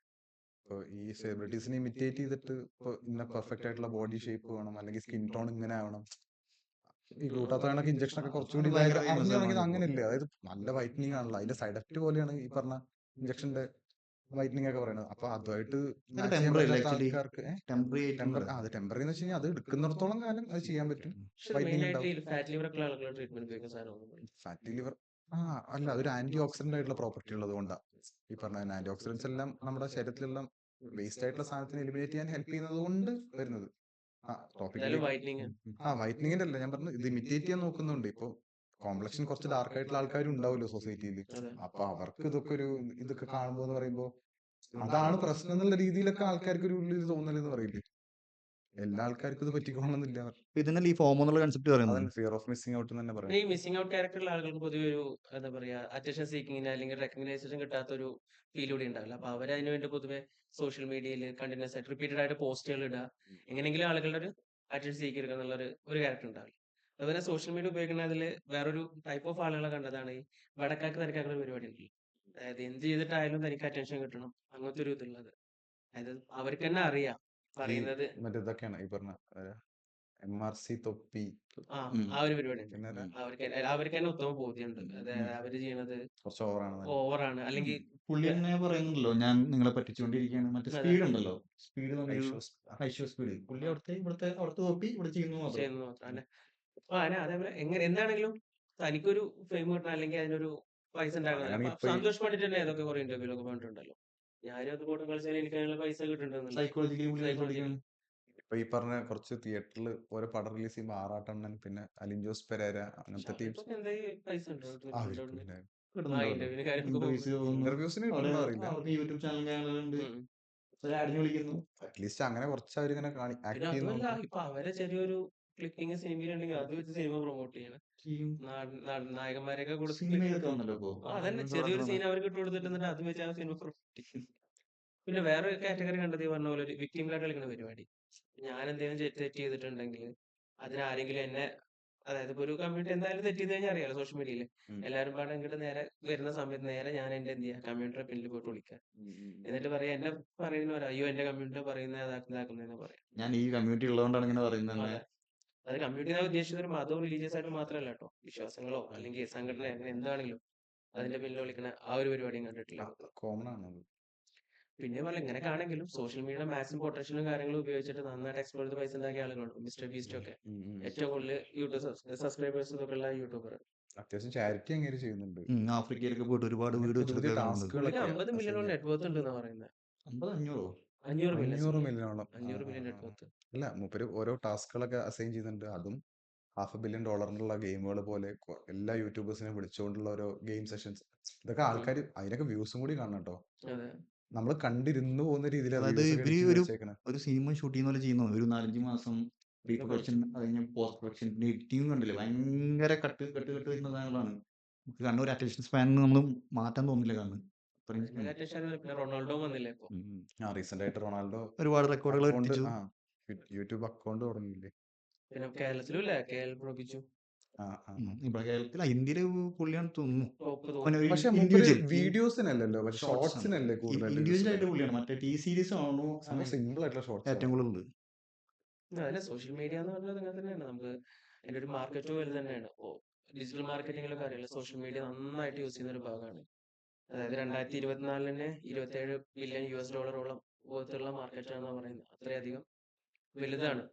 ഇപ്പൊ ഈ സെലിബ്രിറ്റീസിനെ ഇമിറ്റേറ്റ് ചെയ്തിട്ട് ഇപ്പൊ ഇന്ന പെർഫെക്റ്റ് ആയിട്ടുള്ള ബോഡി ഷേപ്പ് വേണം, അല്ലെങ്കിൽ സ്കിൻ ടോൺ ഇങ്ങനെ ആവണം, ഈ ഗ്ലൂട്ടാത്തോണൊക്കെ ഇഞ്ചക്ഷൻ ഒക്കെ കുറച്ചുകൂടി അറിഞ്ഞു തുടങ്ങിയത് അങ്ങനെയല്ലേ. അതായത് നല്ല വൈറ്റനിങ് ആണല്ലോ, അതിന്റെ സൈഡ് എഫക്ട് പോലെയാണ് ഈ പറഞ്ഞ ഇഞ്ചക്ഷന്റെ വൈറ്റനിങ് ഒക്കെ പറയുന്നത്. അപ്പൊ അതുമായിട്ട് മാച്ച് ചെയ്യാൻ പറ്റാത്ത ആൾക്കാർക്ക് അത് ടെമ്പററി എന്ന് വെച്ച് കഴിഞ്ഞാൽ അത് എടുക്കുന്നിടത്തോളം കാലം അത് ചെയ്യാൻ പറ്റും. വൈറ്റനിങ് ഉണ്ടാവും. ഫാറ്റി ലിവർ അല്ല അതൊരു ആന്റി ഓക്സിഡന്റ് ആയിട്ടുള്ള പ്രോപ്പർട്ടി ഉള്ളത് കൊണ്ടാണ്. ഈ പറഞ്ഞ ആന്റി ഓക്സിഡൻസ് എല്ലാം നമ്മുടെ ശരീരത്തിലുള്ള വേസ്റ്റ് ആയിട്ടുള്ള സാധനത്തിന് എലിമിനേറ്റ് ചെയ്യാൻ ഹെൽപ്പ് ചെയ്യുന്നത് കൊണ്ട് വരുന്നത്. വൈറ്റനിങ്ങിന്റെ അല്ല ഞാൻ പറഞ്ഞു, ഇത് ഇമിറ്റേറ്റ് ചെയ്യാൻ നോക്കുന്നുണ്ട്. ഇപ്പൊ കോംപ്ലക്ഷൻ കുറച്ച് ഡാർക്ക് ആയിട്ടുള്ള ആൾക്കാരും ഉണ്ടാവുമല്ലോ സൊസൈറ്റിയിൽ. അപ്പൊ അവർക്ക് ഇതൊക്കെ കാണുമ്പോ എന്ന് പറയുമ്പോ അതാണ് പ്രശ്നം എന്നുള്ള രീതിയിലൊക്കെ ആൾക്കാർക്ക് ഒരു ഉള്ളിൽ തോന്നലെന്ന് പറയില്ലേ. എല്ലാ ആൾക്കാർക്കും ഇത് പറ്റിക്കോണമെന്നില്ല. ഇതിനല്ലേ ഈ ഫോമോ എന്നുള്ള കൺസെപ്റ്റ് പറയുന്നത്. ഫിയർ ഓഫ് മിസ്സിംഗ് ഔട്ട് തന്നെ പറയാം. ഈ മിസ്സിംഗ് ഔട്ട് ക്യാരക്ടറുള്ള ആളുകൾക്ക് പൊതുവെ ഒരു എന്താ പറയാ അറ്റൻഷൻ സീക്കിങ്ങിന് അല്ലെങ്കിൽ റെക്കഗ്നൈസേഷൻ കിട്ടാത്ത ഒരു ഫീൽ കൂടി ഉണ്ടാവില്ല. അപ്പൊ അവർ അതിന് വേണ്ടി പൊതുവെ സോഷ്യൽ മീഡിയയിൽ കണ്ടിന്യൂസ് ആയിട്ട് റിപ്പീറ്റഡ് ആയിട്ട് പോസ്റ്റുകൾ ഇടുക, എങ്ങനെയെങ്കിലും ആളുകളുടെ ഒരു അറ്റൻഷൻ സീക്ക് എടുക്കുക എന്നുള്ള ഒരു ക്യാരക്ടർ ഉണ്ടാവില്ല. അതുപോലെ സോഷ്യൽ മീഡിയ ഉപയോഗിക്കുന്നതിൽ വേറൊരു ടൈപ്പ് ഓഫ് ആളുകളെ കണ്ടതാണ് ഈ വടക്കാക്ക് തനിക്കാക്കുന്ന ഒരു പരിപാടി ഉണ്ടല്ലോ. അതായത് എന്ത് ചെയ്തിട്ടായാലും തനിക്ക് അറ്റൻഷൻ കിട്ടണം അങ്ങനത്തെ ഒരു ഇതുള്ളത്. അതായത് അവർക്ക് തന്നെ അറിയാം ഈ പറയുന്നത്. മറ്റേ ഇതൊക്കെയാണ് ഈ പറഞ്ഞ MRC തൊപ്പി ആ ഉം. ആ ഒരു പരിപാടി ഉണ്ട്. പിന്നെ അവർക്ക് തന്നെ ഉത്തമ ബോധ്യമുണ്ട്. അതായത് അവര് ചെയ്യണത് കുറച്ച് ഓവറാണ് ഓവറാണ് അല്ലെങ്കിൽ പുള്ളി തന്നെ പറയുന്നുണ്ടല്ലോ, ഞാൻ നിങ്ങളെ പറ്റിച്ചുകൊണ്ടിരിക്കുകയാണ്. മറ്റേ സ്പീഡ് ഉണ്ടല്ലോ, സ്പീഡ് ഐശ്വ സ്പീഡ്. പുള്ളി അവിടുത്തെ കോപ്പി ഇവിടെ ചെയ്യുന്നു മാത്രം. ചെയ്യുന്നത് മാത്രം അല്ലെ. അതേപോലെ എന്താണെങ്കിലും തനിക്കൊരു ഫെയിം കിട്ടണം അല്ലെങ്കിൽ അതിനൊരു പൈസ ഉണ്ടാക്കണം. അങ്ങനെയാണെങ്കിൽ ഇപ്പൊ ഈ സന്തോഷ് പണ്ഡിറ്റ് തന്നെ ഏതൊക്കെ കുറെ ഇന്റർവ്യൂലൊക്കെ പറഞ്ഞിട്ടുണ്ടല്ലോ, ഞാനും അത് കൂടെ കളിച്ചാൽ എനിക്ക് അതിനുള്ള പൈസ കിട്ടുന്നുണ്ട്. സൈക്കോളജിക്കലി ഇപ്പൊ ഈ പറഞ്ഞ കുറച്ച് തിയേറ്ററിൽ ഓരോ പടം റിലീസ് ചെയ്യുമ്പോൾ ആറാട്ടണ്ണൻ പിന്നെ അലിൻ ജോസ് പെരേര അങ്ങനത്തെ ടീംസ് എന്താ പൈസ ഉണ്ടോ ഇന്റർവ്യൂസിന് അറിയില്ല. യൂട്യൂബ് ചാനലുകളുണ്ട്, ആഡിന് വിളിക്കുന്നു. അറ്റ്ലീസ്റ്റ് അങ്ങനെ കുറച്ച് അവരിങ്ങനെ ആക്ട് പിന്നെ അതുമല്ല ചെയ്യുന്നു. ഇപ്പൊ അവരെ ചെറിയൊരു ക്ലിക്കിങ് സിനിമയിലുണ്ടെങ്കിൽ അത് വെച്ച് സിനിമ പ്രൊമോട്ട് ചെയ്യണം. നായകന്മാരെയൊക്കെ സിനിമയൊക്കെ വന്നല്ലോ ഇപ്പൊ. അതന്നെ ചെറിയൊരു സീൻ അവർക്ക് ഇട്ട് കൊടുത്തിട്ട് അത് വെച്ച് ആ സിനിമ പ്രൊമോട്ട് ചെയ്യും. പിന്നെ വേറെ കാറ്റഗറി കണ്ടത് ഈ പറഞ്ഞ പോലെ ഒരു വിക്ടിം കാർഡ് കളിക്കുന്ന പരിപാടി. ഞാൻ എന്തെങ്കിലും തെറ്റ് ചെയ്തിട്ടുണ്ടെങ്കിൽ അതിനാരെങ്കിലും എന്നെ, അതായത് ഇപ്പൊ ഒരു കമ്മ്യൂണിറ്റി എന്തായാലും തെറ്റ് ചെയ്ത് കഴിഞ്ഞാൽ അറിയാലോ സോഷ്യൽ മീഡിയയിൽ എല്ലാവരും പാടെ ഇങ്ങോട്ട് നേരെ വരുന്ന സമയത്ത് നേരെ ഞാൻ എന്റെ എന്ത് ചെയ്യാം കമ്മ്യൂണിറ്റിയുടെ പിന്നിൽ പോയിട്ട് വിളിക്കാം. എന്നിട്ട് പറയാം എന്നെ പറയുന്നവരാ അയ്യോ എന്റെ കമ്മ്യൂണിറ്റി പറയുന്ന ഇതാക്കുന്നതെന്ന് പറയാം. ഞാൻ ഈ കമ്മ്യൂണിറ്റി ഉള്ളതുകൊണ്ടാണ് ഇങ്ങനെ പറയുന്നത്. അത് കമ്മ്യൂണിറ്റി ഞാൻ ഉദ്ദേശിച്ചത് ഒരു മതവും റിലീജിയസ് ആയിട്ട് മാത്രമല്ല കേട്ടോ, വിശ്വാസങ്ങളോ അല്ലെങ്കിൽ സംഘടന അങ്ങനെ എന്താണെങ്കിലും അതിന്റെ പിന്നിൽ വിളിക്കണ ആ ഒരു പരിപാടിയും കണ്ടിട്ടില്ല. കോമൺ ആണ്. പിന്നെ പോലെ ഇങ്ങനെയൊക്കെ ആണെങ്കിലും സോഷ്യൽ മീഡിയ മാക്സിമം പൊട്ടൻഷ്യലും കാര്യങ്ങളും ഉപയോഗിച്ചിട്ട് നന്നായിട്ട് എക്സ്പ്ലോർ ചെയ്ത് പൈസ ഉണ്ടാക്കിയ ആളുകളുണ്ട്. മിസ്റ്റർ ബീസ്റ്റ് ഒക്കെ ഏറ്റവും കൂടുതൽ യൂട്യൂബ് സബ്സ്ക്രൈബേഴ്സ് ഒക്കെ ഉള്ള യൂട്യൂബർ. അത്യാവശ്യം ചാരിറ്റി അങ്ങനെ ചെയ്യുന്നുണ്ട്. ആഫ്രിക്കയിലൊക്കെ പോയിട്ട് ഒരുപാട് വീട് വെച്ചിട്ട് ടാസ്കുകളൊക്കെ 50 മില്യണോളം നെറ്റ്വർത്ത് ഉണ്ട് എന്നാ പറയുന്നത്. 500 മില്യണോളം. 500 മില്യൺ നെറ്റ്വർത്ത്. അല്ല മൂപ്പര് ഓരോ ടാസ്കുകളൊക്കെ അസൈൻ ചെയ്യുന്നുണ്ട്. അതും $500 million ഗെയിമുകൾ പോലെ എല്ലാ യൂട്യൂബേഴ്സിനെ വിളിച്ചുകൊണ്ടുള്ള ഓരോ ഗെയിം സെഷൻസ്. ഇതൊക്കെ ആൾക്കാർ അതിനൊക്കെ വ്യൂസും കൂടി കാണണം കേട്ടോ. നമ്മൾ കണ്ടിരുന്നു പോകുന്ന അതായത് ഇവര് ഒരു സിനിമ ഷൂട്ട് ചെയ്യുന്ന പോലെ ചെയ്യുന്നു. ഒരു 4-5 മാസം പ്രീ പ്രൊഡക്ഷൻ, അതിന് പോസ്റ്റ് പ്രൊഡക്ഷൻ, പിന്നെ എഡിറ്റിംഗ് കണ്ടില്ലേ, ഭയങ്കര കട്ട് വരുന്ന സാധനങ്ങളാണ്. കാരണം ഒരു അറ്റൻഷൻ സ്പാൻ നമ്മൾ മാറ്റാൻ തോന്നില്ല. കാരണം റൊണാൾഡോ വന്നില്ലേ ഇപ്പൊ. റീസെന്റ് ആയിട്ട് റൊണാൾഡോ ഒരുപാട് റെക്കോർഡുകൾ യൂട്യൂബ് അക്കൗണ്ട് തുടങ്ങിയില്ലേ. പിന്നെ കേരളത്തിലും ഇല്ലേ KL പ്രൊബിച്ചു. ഇവിടെ കേരളത്തിൽ ഇന്ത്യയില് പുള്ളിയാണ് തോന്നുന്നു. പക്ഷെ വീഡിയോസിനല്ലല്ലോ, ഷോർട്സിനല്ലേ കൂടുതൽ. ഇൻഡിവിജ്വൽ ആയിട്ട് പുള്ളിയാണ്. മറ്റേ ടി സീരീസ് ആണോ സിമ്പിൾ ആയിട്ടുള്ള ഷോർട്സ് ഏറ്റവും കൂടുതൽ. അതന്നെ സോഷ്യൽ മീഡിയ എന്ന് പറഞ്ഞത് അങ്ങനെ തന്നെയാണ്. നമുക്ക് അതിന്റെ ഒരു മാർക്കറ്റ് വലുത് തന്നെയാണ്. ഡിജിറ്റൽ മാർക്കറ്റിംഗിലൊക്കെ അറിയില്ല, സോഷ്യൽ മീഡിയ നന്നായിട്ട് യൂസ് ചെയ്യുന്ന ഒരു ഭാഗമാണ്. അതായത് 2024 $27 ബില്യൺ പോലത്തുള്ള മാർക്കറ്റാണെന്നാണ് പറയുന്നത്. അത്രയധികം വലുതാണ്.